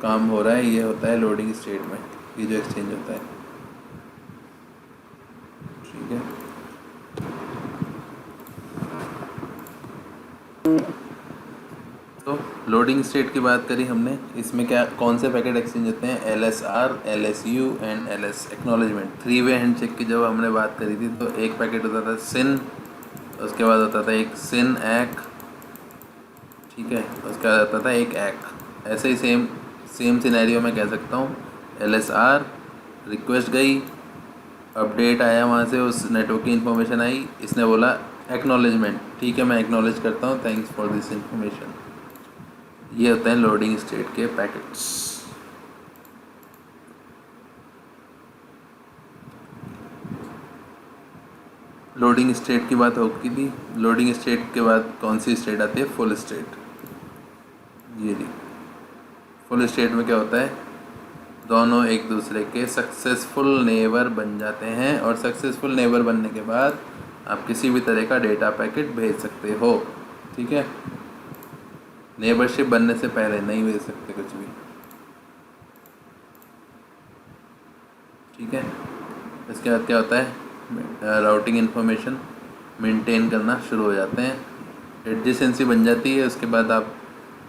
काम हो रहा है ये होता है लोडिंग स्टेट में, ये जो एक्सचेंज होता है, ठीक है। तो लोडिंग स्टेट की बात करी हमने, इसमें क्या कौन से पैकेट एक्सचेंज होते हैं, LSR, LSU and LS acknowledgement. 3 way handshake की जब हमने बात करी थी तो एक पैकेट होता था SYN, उसके बाद होता था एक SYN ACK, ठीक है, उसके बाद होता था एक ACK। ऐसे ही सेम सिनेरियो में कह सकता हूँ, LSR रिक्वेस्ट गई, अपडेट आया वहाँ से, उस नेटवर्क की इन्फॉर्मेशन आई, इसने बोला एक्नॉलेजमेंट, ठीक है मैं एक्नॉलेज करता हूँ, थैंक्स फॉर दिस इन्फॉर्मेशन। ये होते हैं लोडिंग स्टेट के पैकेट्स। लोडिंग स्टेट की बात होगी थी। लोडिंग स्टेट के बाद कौन सी स्टेट आती है, फुल स्टेट। ये ली फुल स्टेट में क्या होता है, दोनों एक दूसरे के सक्सेसफुल नेबर बन जाते हैं, और सक्सेसफुल नेबर बनने के बाद आप किसी भी तरह का डेटा पैकेट भेज सकते हो, ठीक है। नेबरशिप बनने से पहले नहीं भेज सकते कुछ भी, ठीक है। इसके बाद क्या होता है, राउटिंग इन्फॉर्मेशन मेंटेन करना शुरू हो जाते हैं, एडजेसेंसी बन जाती है, उसके बाद आप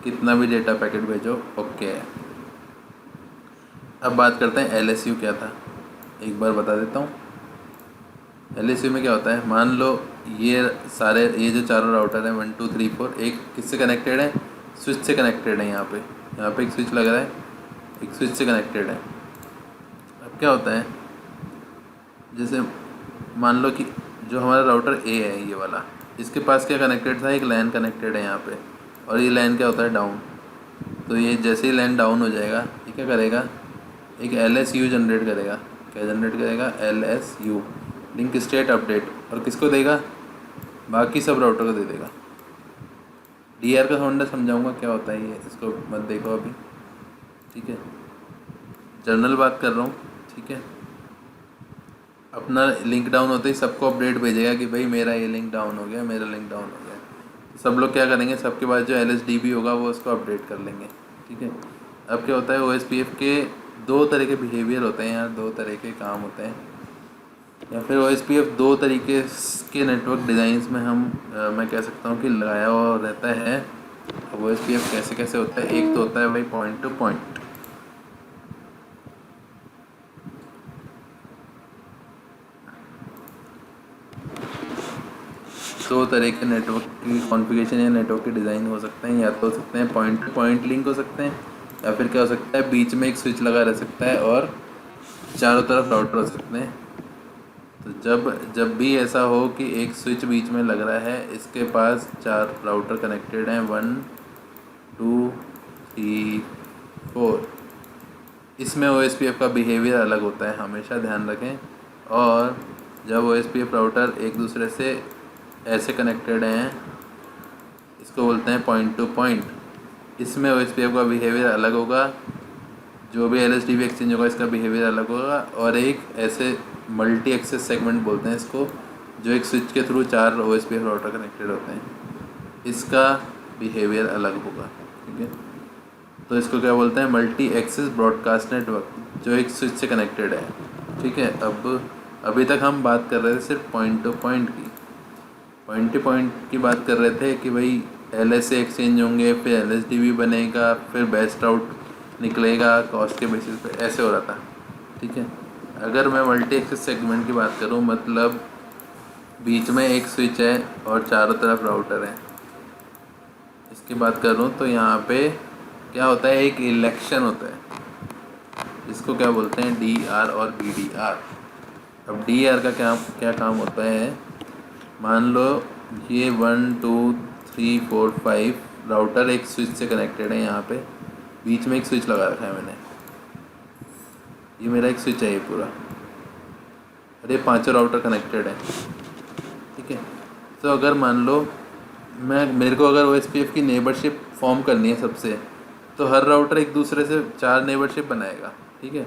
कितना भी डेटा पैकेट भेजो ओके है। अब बात करते हैं LSU क्या था, एक बार बता देता हूँ। LSU में क्या होता है, मान लो ये जो चारों राउटर हैं 1 2 3 4, एक किससे कनेक्टेड है, स्विच से कनेक्टेड है। यहाँ पे एक स्विच लग रहा है, एक स्विच से कनेक्टेड है। अब क्या होता है, जैसे मान लो कि जो हमारा राउटर A है ये वाला, इसके पास क्या कनेक्टेड था, एक LAN कनेक्टेड है यहाँ पे, और ये LAN क्या होता है, डाउन। तो ये जैसे ही LAN डाउन हो जाएगा ये क्या करेगा, एक LSU जनरेट करेगा। क्या जनरेट करेगा, LSU लिंक स्टेट अपडेट, और किसको देगा, बाकी सब राउटर को दे देगा। DR का फंडा समझाऊंगा क्या होता है ये, इसको मत देखो अभी, ठीक है, जनरल बात कर रहा हूँ, ठीक है। अपना लिंक डाउन होते ही सबको अपडेट भेजेगा कि भाई मेरा ये लिंक डाउन हो गया, मेरा लिंक डाउन हो गया। सब लोग क्या करेंगे, सबके पास जो LSDB होगा वो उसको अपडेट कर लेंगे, ठीक है। अब क्या होता है, OSPF के 2 तरह के बिहेवियर होते हैं यार, 2 तरह के काम होते हैं, या फिर OSPF 2 तरीके के नेटवर्क डिज़ाइंस में मैं कह सकता हूँ कि लगाया हुआ रहता है। अब OSPF कैसे कैसे होता है, एक तो होता है भाई पॉइंट टू पॉइंट। 2 तरह के नेटवर्क की कॉन्फ़िगरेशन या नेटवर्क के डिज़ाइन हो सकते हैं, या तो हो सकते हैं पॉइंट टू पॉइंट लिंक हो सकते हैं, या फिर क्या हो सकता है, बीच में एक स्विच लगा रह सकता है और चारों तरफ राउटर हो सकते हैं। तो जब भी ऐसा हो कि एक स्विच बीच में लग रहा है, इसके पास 4 राउटर कनेक्टेड हैं, 1 2 3 4, इसमें OSPF का बिहेवियर अलग होता है, हमेशा ध्यान रखें। और जब OSPF राउटर एक दूसरे से ऐसे कनेक्टेड हैं, इसको बोलते हैं पॉइंट टू पॉइंट, इसमें OSPF का बिहेवियर अलग होगा, जो भी LSDB एक्सचेंज होगा इसका बिहेवियर अलग होगा। और एक ऐसे मल्टी एक्सेस सेगमेंट बोलते हैं इसको, जो एक स्विच के थ्रू 4 OSPF राउटर कनेक्टेड होते हैं, इसका बिहेवियर अलग होगा, ठीक है। तो इसको क्या बोलते हैं, मल्टी एक्सेस ब्रॉडकास्ट नेटवर्क, जो एक स्विच से कनेक्टेड है, ठीक है। अभी तक हम बात कर रहे थे सिर्फ पॉइंट टू पॉइंट की, पॉइंट टू पॉइंट की बात कर रहे थे कि भाई LSA एक्सचेंज होंगे, फिर LSDB बनेगा, फिर बेस्ट आउट निकलेगा कॉस्ट के बेसिस पे, ऐसे हो रहा था, ठीक है। अगर मैं मल्टी एक्सेस सेगमेंट की बात करूं, मतलब बीच में एक स्विच है और चारों तरफ राउटर है, इसकी बात कर रहा हूँ, तो यहाँ पे क्या होता है, एक इलेक्शन होता है जिसको क्या बोलते हैं, DR और BDR। अब DR का क्या क्या काम होता है, मान लो ये 1 2 3 4 5 राउटर एक स्विच से कनेक्टेड है। यहाँ पे बीच में एक स्विच लगा रखा है मैंने, ये मेरा एक स्विच है ये पूरा, और ये पांचों राउटर कनेक्टेड है। ठीक है, तो अगर मान लो मेरे को अगर OSPF की नेबरशिप फॉर्म करनी है सबसे, तो हर राउटर एक दूसरे से 4 नेबरशिप बनाएगा। ठीक है,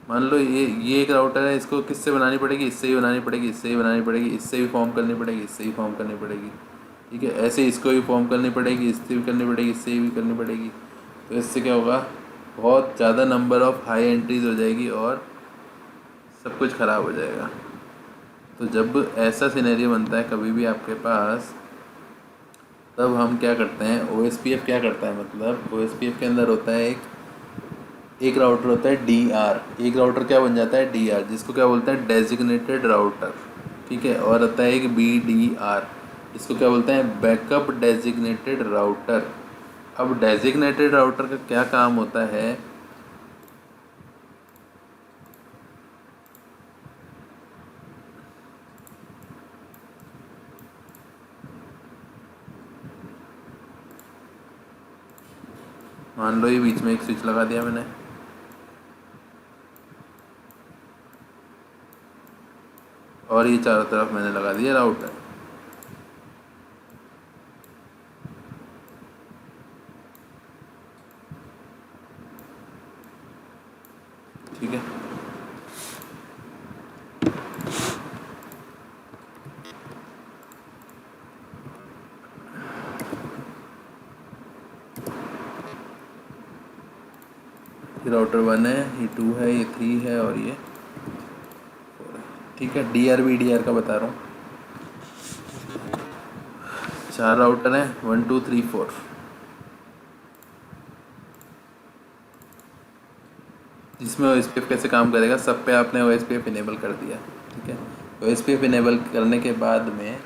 मान लो ये एक राउटर है, इसको किससे बनानी पड़ेगी, इससे ही बनानी पड़ेगी, इससे ही बनानी पड़ेगी, इससे भी फॉर्म करनी पड़ेगी, इससे ही फॉर्म करनी पड़ेगी। ठीक है, ऐसे इसको भी फॉर्म करनी पड़ेगी, इससे भी करनी पड़ेगी, इससे भी करनी पड़ेगी। तो इससे क्या होगा, बहुत ज़्यादा नंबर ऑफ़ हाई एंट्रीज हो जाएगी और सब कुछ ख़राब हो जाएगा। तो जब ऐसा सिनेरियो बनता है कभी भी आपके पास, तब हम क्या करते हैं, OSPF क्या करता है, मतलब OSPF के अंदर होता है एक राउटर होता है DR। एक राउटर क्या बन जाता है, DR, जिसको क्या बोलते हैं, डेजिग्नेटेड राउटर। ठीक है, और आता है एक BDR, इसको क्या बोलते हैं, बैकअप डेजिग्नेटेड राउटर। अब डेजिग्नेटेड राउटर का क्या काम होता है, मान लो ये बीच में एक स्विच लगा दिया मैंने, और ये चारों तरफ मैंने लगा दिया राउटर। ठीक है, ये राउटर 1 है, ये 2 है, ये 3 है और ये 4 है। ठीक है, DR BDR का बता रहा हूँ, 4 राउटर हैं, 1 2 3 4। जिसमें OSPF कैसे काम करेगा, सब पे आपने OSPF इनेबल कर दिया। ठीक है, OSPF इनेबल करने के बाद में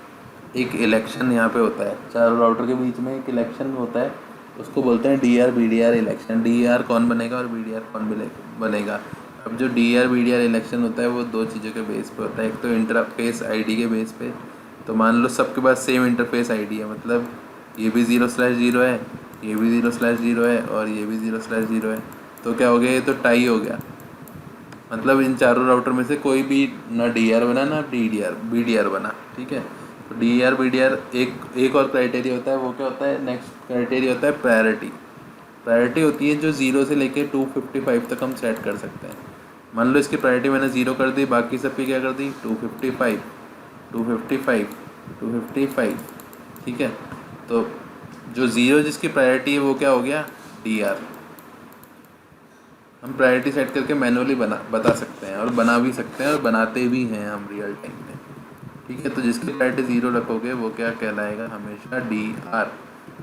एक इलेक्शन यहाँ पे होता है, चारों राउटर के बीच में एक इलेक्शन होता है, उसको बोलते हैं DR BDR इलेक्शन। DR कौन बनेगा और BDR कौन बनेगा। अब जो DR BDR इलेक्शन होता है वो दो चीज़ों के बेस पे होता है, एक तो इंटरफेस ID के बेस पे। तो मान लो सबके पास सेम इंटरफेस ID है, मतलब ये भी 0/0 है, ये भी 0/0 है और ये भी 0/0 है। तो क्या हो गया, ये तो टाई हो गया, मतलब इन चारों राउटर में से कोई भी ना DR बना ना BDR बना। ठीक है, तो DR BDR एक और क्राइटेरिया होता है, वो क्या होता है, नेक्स्ट क्राइटेरिया होता है प्रायोरिटी। प्रायोरिटी होती है जो 0 से लेके 255 तक हम सेट कर सकते हैं। मान लो इसकी प्रायोरिटी मैंने 0 कर दी, बाकी सबकी क्या कर दी, 255 255 255। ठीक है, तो जो 0 जिसकी प्रायोरिटी है वो क्या हो गया, DR। हम प्रायोरिटी सेट करके मैनुअली बता सकते हैं, और बना भी सकते हैं और बनाते भी हैं हम रियल टाइम में। ठीक है, तो जिसकी प्रायोरिटी 0 रखोगे वो क्या कहलाएगा, हमेशा DR।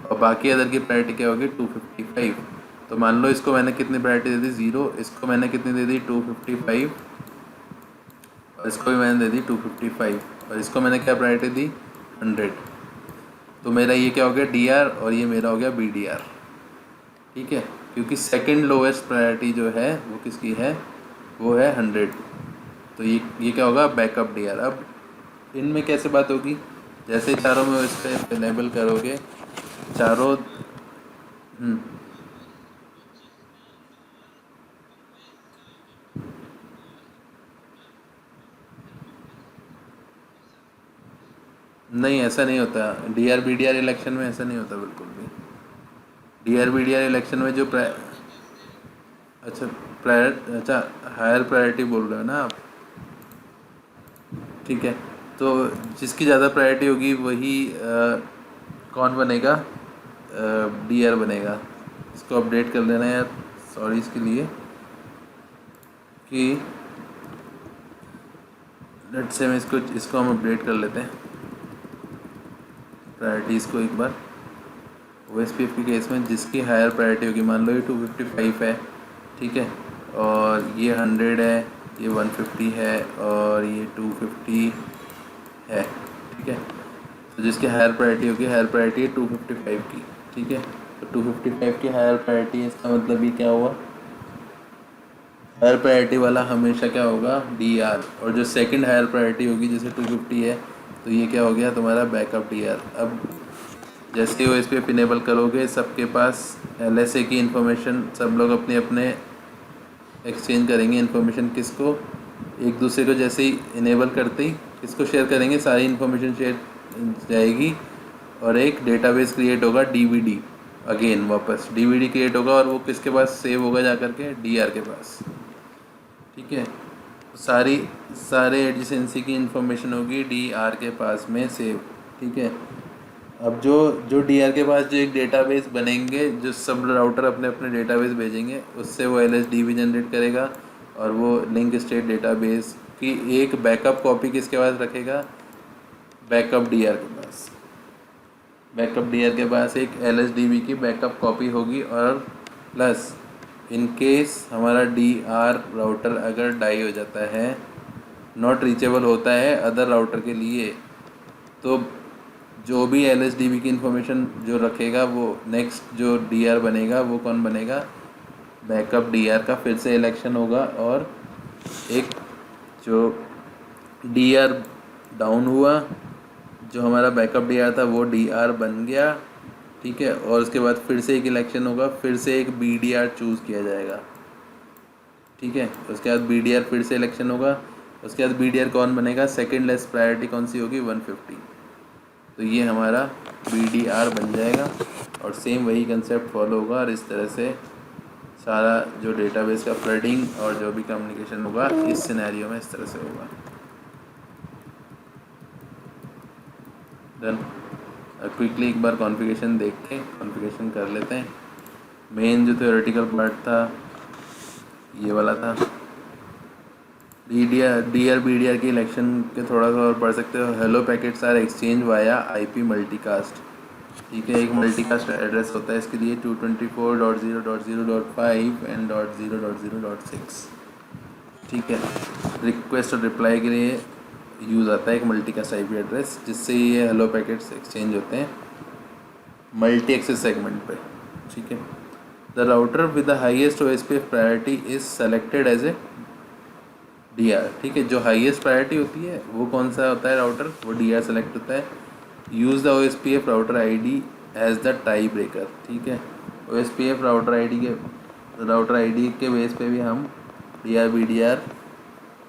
और बाकी अदर की प्रायोरिटी क्या होगी, 255। तो मान लो इसको मैंने कितनी प्रायोरिटी दे दी, 0, इसको मैंने कितनी दे दी, 255, और इसको भी मैंने दे दी 255, और इसको मैंने क्या प्रायोरिटी दी, 100। तो मेरा ये क्या हो गया, DR, और ये मेरा हो गया BDR। ठीक है, क्योंकि सेकंड लोवेस्ट प्रायोरिटी जो है वो किसकी है, वो है 100। तो ये क्या होगा, बैकअप DR। अब इनमें कैसे बात होगी, जैसे चारों में इस पर इनेबल करोगे, चारों नहीं, ऐसा नहीं होता। DR BDR इलेक्शन में ऐसा नहीं होता बिल्कुल भी। DR BDR इलेक्शन में जो अच्छा हायर प्रायोरिटी बोल रहे हो ना आप। ठीक है, तो जिसकी ज़्यादा प्रायोरिटी होगी वही कौन बनेगा, DR बनेगा। इसको अपडेट कर लेना यार, सॉरी इसके लिए, कि लेट से मैं इसको हम अपडेट कर लेते हैं प्रायोरिटीज़ को एक बार। OSPF के केस में जिसकी हायर प्रायोरिटी होगी, मान लो ये 255 है, ठीक है, और ये 100 है, ये 150 है और ये 250 है। ठीक है, तो जिसकी हायर प्रायोरिटी होगी, हायर प्रायोरिटी है 255 की। ठीक है, तो 255 की हायर प्रायोरिटी है, इसका मतलब ये क्या हुआ, हायर प्रायोरिटी वाला हमेशा क्या होगा, डी आर, और जो सेकंड हायर प्रायोरिटी होगी जैसे 250 है तो ये क्या हो गया तुम्हारा बैकअप डी आर। अब जैसे ही OSPF पे इनेबल करोगे सबके पास LSA की इन्फॉर्मेशन, सब लोग अपने अपने एक्सचेंज करेंगे इन्फॉर्मेशन, किसको, एक दूसरे को जैसे ही इनेबल करते ही किसको शेयर करेंगे, सारी इन्फॉर्मेशन शेयर जाएगी और एक डेटाबेस क्रिएट होगा DVD, अगेन वापस DVD क्रिएट होगा और वो किसके पास सेव होगा जा करके, DR के पास। ठीक है, सारे एडजेंसी की इन्फॉर्मेशन होगी DR के पास में सेव। ठीक है, अब जो DR के पास जो एक डेटाबेस बनेंगे, जो सब राउटर अपने अपने डेटाबेस भेजेंगे, उससे वो LSDB जनरेट करेगा और वो लिंक स्टेट डेटाबेस की एक बैकअप कॉपी किसके पास रखेगा, बैकअप DR के पास। बैकअप DR के पास एक LSDB की बैकअप कॉपी होगी और प्लस इन केस हमारा DR राउटर अगर डाई हो जाता है, नॉट रीचेबल होता है अदर राउटर के लिए, तो जो भी LSDB की इन्फॉर्मेशन जो रखेगा वो नेक्स्ट जो DR बनेगा वो कौन बनेगा, बैकअप DR का फिर से इलेक्शन होगा और एक जो DR डाउन हुआ, जो हमारा बैकअप DR था वो DR बन गया। ठीक है, और उसके बाद फिर से एक इलेक्शन होगा, फिर से एक BDR चूज़ किया जाएगा। ठीक है, उसके बाद BDR फिर से इलेक्शन होगा, उसके बाद BDR कौन बनेगा, सेकंड लेस प्रायोरिटी कौन सी होगी, 150। तो ये हमारा BDR बन जाएगा और सेम वही कंसेप्ट फॉलो होगा और इस तरह से सारा जो डेटाबेस का फ्लडिंग और जो भी कम्युनिकेशन होगा इस सिनेरियो में इस तरह से होगा। डन। क्विकली एक बार कॉन्फ़िगरेशन देख के कॉन्फ़िगरेशन कर लेते हैं। मेन जो थ्योरेटिकल पार्ट था ये वाला था। BDR की इलेक्शन के थोड़ा सा और पढ़ सकते हो। Hello packets are exchange via IP multicast. ठीक है, एक मल्टीकास्ट एड्रेस होता है इसके लिए 224.0.0.5 एंड .0.0.6। ठीक है, रिक्वेस्ट और रिप्लाई के लिए यूज़ आता है एक मल्टीकास्ट IP एड्रेस, जिससे ये हेलो पैकेट्स एक्सचेंज होते हैं मल्टी एक्सेस सेगमेंट पे। ठीक है, the router with the highest OSPF priority is selected as a DR। ठीक है, जो हाईएस्ट प्रायोरिटी होती है वो कौन सा होता है राउटर, वो DR सेलेक्ट होता है। Use the OSPF router ID as the tie breaker. ठीक है, OSPF राउटर ID के बेस पे भी हम DR BDR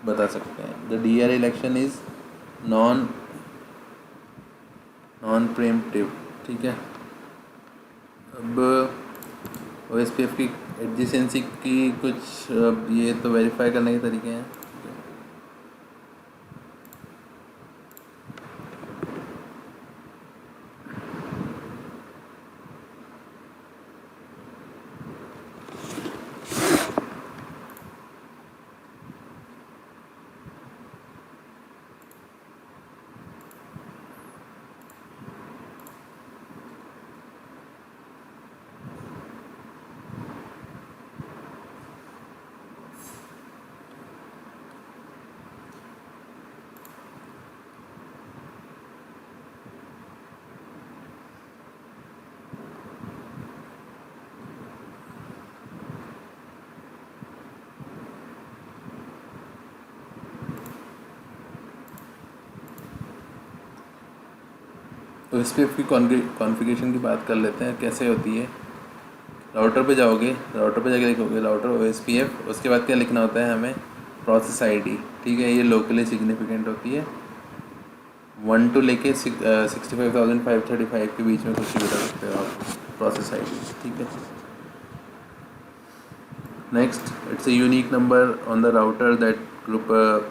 बता सकते हैं। The DR election is non preemptive. ठीक है, अब OSPF की एडजेसेंसी की कुछ ये तो वेरीफाई करने के तरीके हैं। तो OSPF की कॉन्फ़िगरेशन की बात कर लेते हैं कैसे होती है। राउटर पे जाओगे, राउटर पे जाके लिखोगे राउटर OSPF, उसके बाद क्या लिखना होता है हमें, प्रोसेस ID। ठीक है, ये लोकली सिग्निफिकेंट होती है, 1 to लेके 65,535 के बीच में कुछ भी बता सकते हो आप, प्रोसेस ID। ठीक है, next, it's a unique number on the router that group a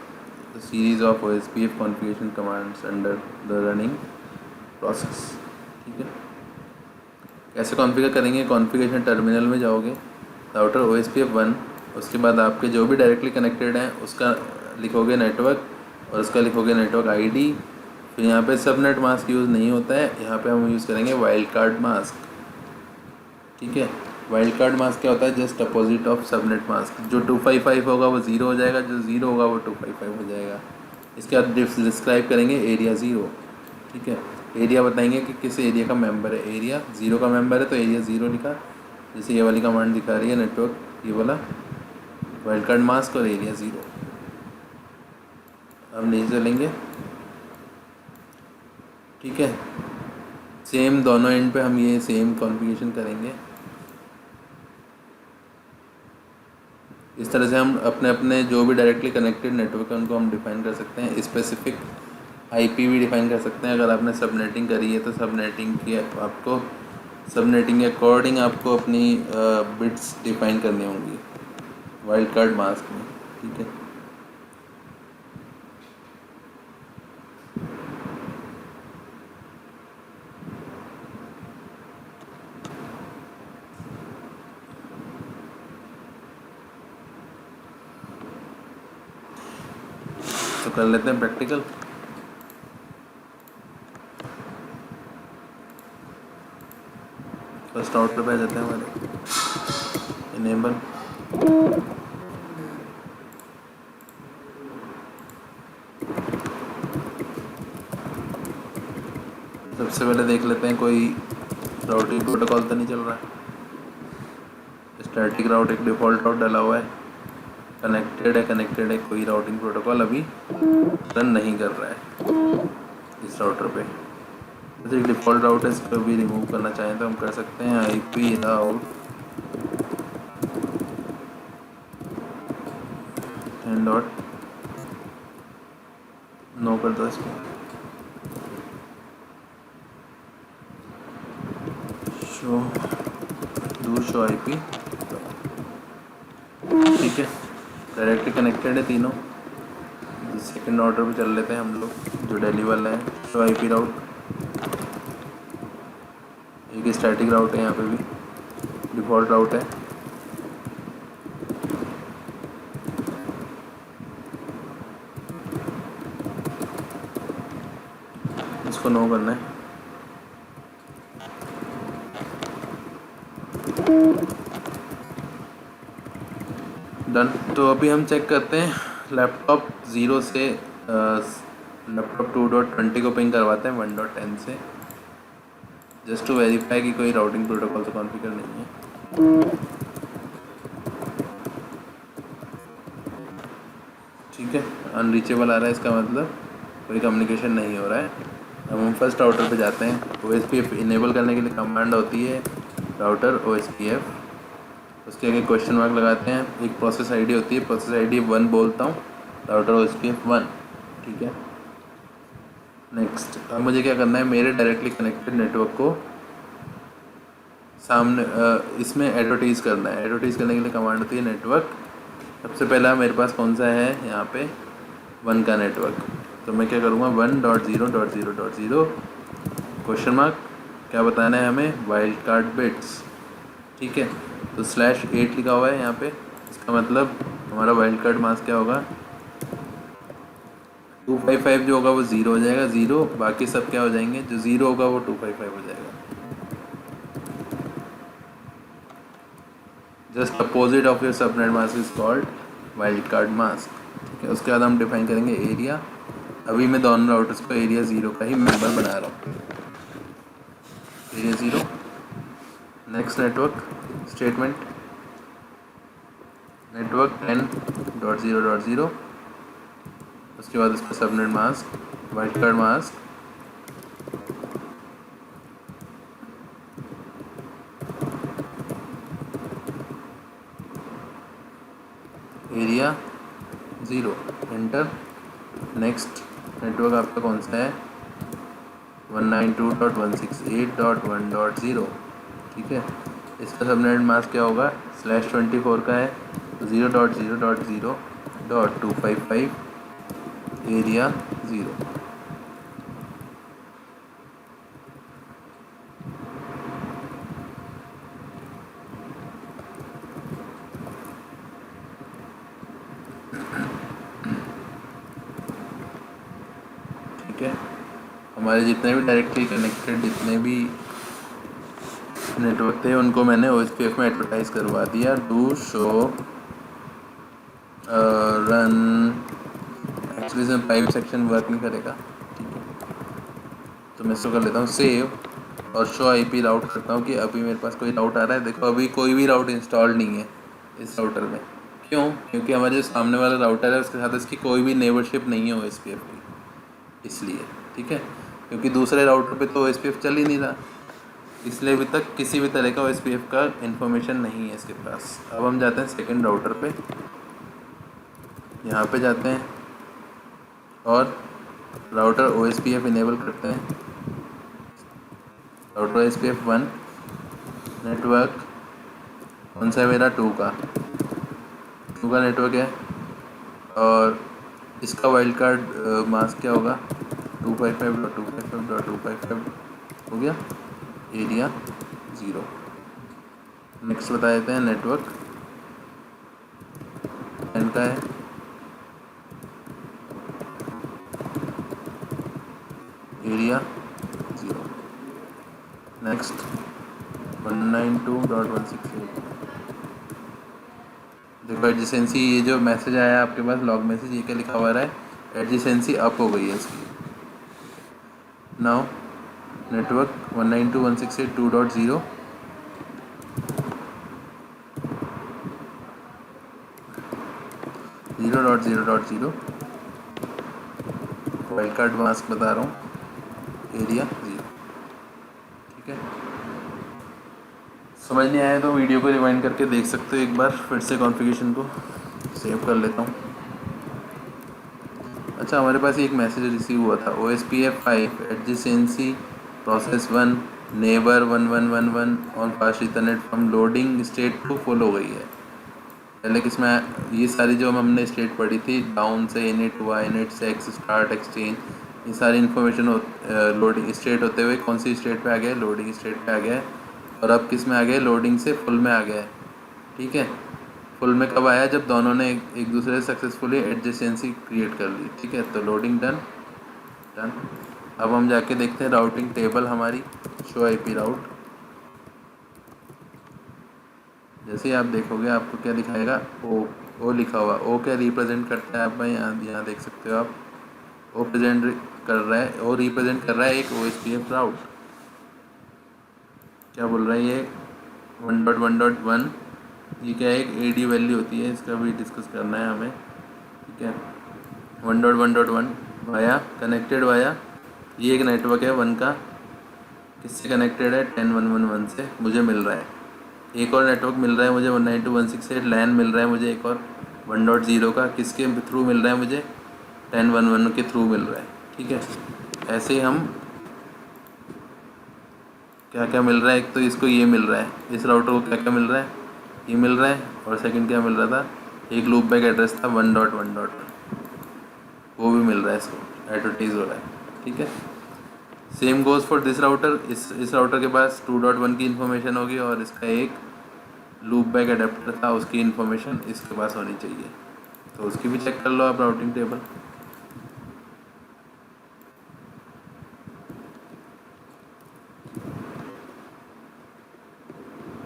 series of OSPF configuration commands under the running process। ठीक है, कैसे कॉन्फ़िगर करेंगे, कॉन्फ़िगरेशन टर्मिनल में जाओगे, राउटर OSPF 1, उसके बाद आपके जो भी डायरेक्टली कनेक्टेड हैं उसका लिखोगे नेटवर्क और उसका लिखोगे नेटवर्क ID। फिर यहाँ पे सबनेट मास्क यूज़ नहीं होता है, यहाँ पे हम यूज़ करेंगे वाइल्ड कार्ड मास्क। ठीक है, वाइल्ड कार्ड मास्क क्या होता है, just opposite of subnet mask. जो 255 होगा वो 0 हो जाएगा, जो 0 होगा वो 255 हो जाएगा। इसके बाद डिस्क्राइब करेंगे एरिया 0। ठीक है, एरिया बताएंगे कि किस एरिया का मेंबर है। एरिया 0 का मेंबर है तो एरिया 0 लिखा, जैसे ये वाली कमांड दिखा रही है नेटवर्क, ये वाला वाइल्ड कार्ड मास्क और एरिया 0। अब नीचे चलेंगे, ठीक है। सेम दोनों एंड पे हम ये सेम कॉन्फ़िगरेशन करेंगे। इस तरह से हम अपने अपने जो भी डायरेक्टली कनेक्टेड नेटवर्क है उनको हम डिफ़ाइन कर सकते हैं। स्पेसिफिक आईपी भी डिफ़ाइन कर सकते हैं। अगर आपने सबनेटिंग करी है तो सबनेटिंग की आपको सबनेटिंग के अकॉर्डिंग आपको अपनी बिट्स डिफ़ाइन करनी होंगी वाइल्ड कार्ड मास्क में, ठीक है। तो कर लेते हैं प्रैक्टिकल। फर्स्ट आउटर पे आ जाते हैं हमारे इनेबल। सबसे पहले देख लेते हैं कोई राउटिंग प्रोटोकॉल तो नहीं चल रहा है। स्टैटिक राउट एक डिफ़ॉल्ट राउट डाला हुआ है, कनेक्टेड है, कोई राउटिंग प्रोटोकॉल अभी रन नहीं कर रहा है इस राउटर पे। जैसे एक डिफ़ॉल्ट राउट है, इसको भी रिमूव करना चाहें तो हम कर सकते हैं। IP route and dot no कर दो इसको, शो IP, ठीक है। डायरेक्टली कनेक्टेड है तीनों। सेकंड ऑर्डर पे चल लेते हैं हम लोग, जो दिल्ली वाला है। शो IP राउट एक स्टैटिक राउट है, यहाँ पे भी डिफ़ॉल्ट राउट है। इसको नो करना है। डन। तो अभी हम चेक करते हैं लैपटॉप 0 से लैपटॉप 2.20 को पिंग करवाते हैं 1.10 से, जस्ट टू वेरीफाई कि कोई राउटिंग प्रोटोकॉल तो कॉन्फ़िगर नहीं है, ठीक है। अनरीचेबल आ रहा है, इसका मतलब कोई कम्युनिकेशन नहीं हो रहा है। अब हम फर्स्ट राउटर पे जाते हैं। OSPF इनेबल करने के लिए कमांड होती है राउटर OSPF, उसके आगे क्वेश्चन मार्क लगाते हैं। एक प्रोसेस आईडी होती है, प्रोसेस आईडी 1 बोलता हूँ, राउटर OSPF 1, ठीक है। नेक्स्ट, अब मुझे क्या करना है, मेरे डायरेक्टली कनेक्टेड नेटवर्क को सामने इसमें एडवर्टाइज़ करना है। एडवर्टाइज़ करने के लिए कमांड होती है नेटवर्क। सबसे पहला मेरे पास कौन सा है, यहाँ पे 1 का नेटवर्क, तो मैं क्या करूँगा 1.0.0.0 क्वेश्चन मार्क, क्या बताना है हमें, वाइल्ड कार्ड बिट्स, ठीक है। तो /8 लिखा हुआ है यहाँ पे, इसका मतलब हमारा वाइल्ड कार्ड मास्क क्या होगा, 255 जो होगा वो 0 हो जाएगा, 0, बाकी सब क्या हो जाएंगे, जो 0 होगा वो 255 हो जाएगा। Just opposite of your subnet mask is called wild card mask, ठीक है। उसके बाद हम डिफाइन करेंगे एरिया। अभी मैं दोनों राउटर्स को एरिया 0 का ही मेंबर बना रहा हूँ, area 0। Next network statement, network 10.0.0, उसके बाद उसका subnet mask wild card mask, area 0, enter. Next network आपका कौन सा है, 192.168.1.0, ठीक है। इसका सबनेट मास्क क्या होगा, /24 का है, 0.0.0.255 एरिया 0, ठीक है। हमारे जितने भी डायरेक्टली कनेक्टेड जितने भी नेटवर्क थे उनको मैंने OSPF में एडवर्टाइज़ करवा दिया, डू शो रन। एक्चुअली इसमें पाइप सेक्शन वर्क नहीं करेगा, ठीक है। तो तो मैं इसको कर लेता हूँ सेव और शो आईपी राउट करता हूँ कि अभी मेरे पास कोई राउट आ रहा है। देखो अभी कोई भी राउट इंस्टॉल नहीं है इस राउटर में। क्यों? क्योंकि हमारे जो सामने वाला राउटर है उसके साथ इसकी कोई भी नेबरशिप नहीं है OSPF की, इसलिए। ठीक है, क्योंकि दूसरे राउटर पे तो OSPF चल ही नहीं रहा, इसलिए अभी तक किसी भी तरह का OSPF का इन्फॉर्मेशन नहीं है इसके पास। अब हम जाते हैं सेकंड राउटर पे, यहाँ पे जाते हैं और राउटर OSPF इनेबल करते हैं। राउटर OSPF 1 नेटवर्क कौन सा है मेरा? 2 का नेटवर्क है और इसका वाइल्ड कार्ड मास्क क्या होगा? 255.255.255 हो गया, एरिया 0। नेक्स्ट बता देते हैं नेटवर्क एन का है, एरिया 0। नेक्स्ट 192.168। देखो एडजेसेंसी, ये जो मैसेज आया आपके पास लॉग मैसेज, ये क्या लिखा हुआ है? एडजेसेंसी अप हो गई है इसकी। Now network 192.168.2.0 0.0.0 wild card mask बता रहा हूँ, एरिया 0। ठीक है, समझ नहीं आया तो वीडियो को रिवाइंड करके देख सकते हो एक बार फिर से। कॉन्फ़िगरेशन को सेव कर लेता हूँ। अच्छा, हमारे पास एक मैसेज रिसीव हुआ था, OSPF 5 adjacency process 1 neighbour 1111 on fast ethernet from loading state to full हो गई है। पहले किसमें ये सारी जो हमने स्टेट पढ़ी थी, डाउन से इनिट हुआ, इनिट से एक्स स्टार्ट एक्सचेंज, ये सारी इन्फॉर्मेशन लोडिंग स्टेट होते हुए कौन सी स्टेट पे आ गया? लोडिंग स्टेट पे आ गया है। और अब किस में आ गया? लोडिंग से फुल में आ गया है। ठीक है, फुल में कब आया? जब दोनों ने एक दूसरे से सक्सेसफुली एडजेसेंसी क्रिएट कर ली। ठीक है, तो लोडिंग डन। अब हम जाके देखते हैं राउटिंग टेबल हमारी, शो आईपी राउट। जैसे ही आप देखोगे आपको क्या दिखाएगा? ओ लिखा हुआ। ओ क्या रिप्रेजेंट करता है? आप यहाँ देख सकते हो आप, ओ प्रेजेंट कर रहा है, ओ रिप्रेजेंट कर रहा है एक OSPF राउट। क्या बोल रहा है ये? 1.1.1, ये क्या है? एक AD वैल्यू होती है, इसका भी डिस्कस करना है हमें। ठीक है, 1.1.1 वाया कनेक्टेड वाया, ये एक नेटवर्क है 1 का, किससे कनेक्टेड है? 10.1.1 से मुझे मिल रहा है। एक और नेटवर्क मिल रहा है मुझे 192.168 लैन मिल रहा है मुझे एक और 1.0 का, किसके थ्रू मिल रहा है मुझे? 10.1.1 के थ्रू मिल रहा है। ठीक है, ऐसे ही हम क्या क्या मिल रहा है? एक तो इसको ये मिल रहा है, इस राउटर को क्या क्या मिल रहा है? ये मिल रहा है। और सेकंड क्या मिल रहा था? एक लूप बैक एड्रेस था 1.1.1, वो भी मिल रहा है, इसको एडवर्टाइज हो रहा है। ठीक है, same goes for this router. इस राउटर के पास 2.1 की इन्फॉर्मेशन होगी और इसका एक लूप बैक अडेप्टर था, उसकी इन्फॉर्मेशन इसके पास होनी चाहिए, तो उसकी भी चेक कर लो आप routing table.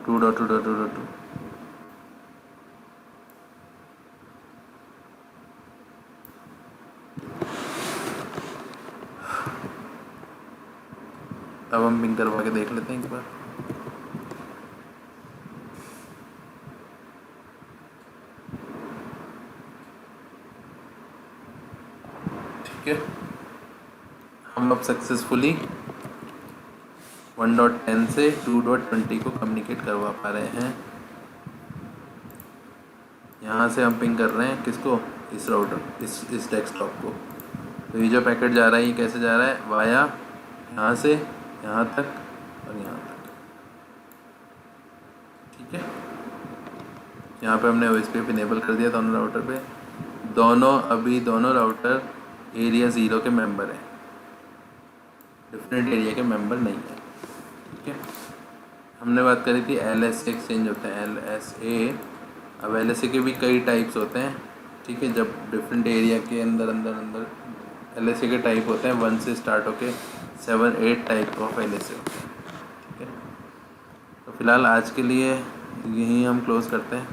To dot to dot to dot to. अब हम पिंग करवा के देख लेते हैं एक बार। ठीक है, हम अब सक्सेसफुली 1.10 से 2.20 को कम्युनिकेट करवा पा रहे हैं। यहाँ से हम पिंग कर रहे हैं किसको? इस राउटर, इस डेस्कटॉप को। तो ये जो पैकेट जा रहा है ये कैसे जा रहा है? वाया यहाँ से यहाँ तक और यहाँ तक। ठीक है, यहाँ पे हमने OSPF इनेबल कर दिया दोनों राउटर पे। दोनों राउटर एरिया 0 के मेंबर हैं, डिफरेंट एरिया के मेंबर नहीं है। ठीक है, हमने बात करी थी LSA एक्सचेंज होते हैं, LSA। अब LSA के भी कई टाइप्स होते हैं। ठीक है, जब डिफरेंट एरिया के अंदर LSA के टाइप होते हैं 1 से स्टार्ट होके 7-8 टाइप ऑफ LSA होते हैं। ठीक है, तो फिलहाल आज के लिए यहीं हम क्लोज़ करते हैं।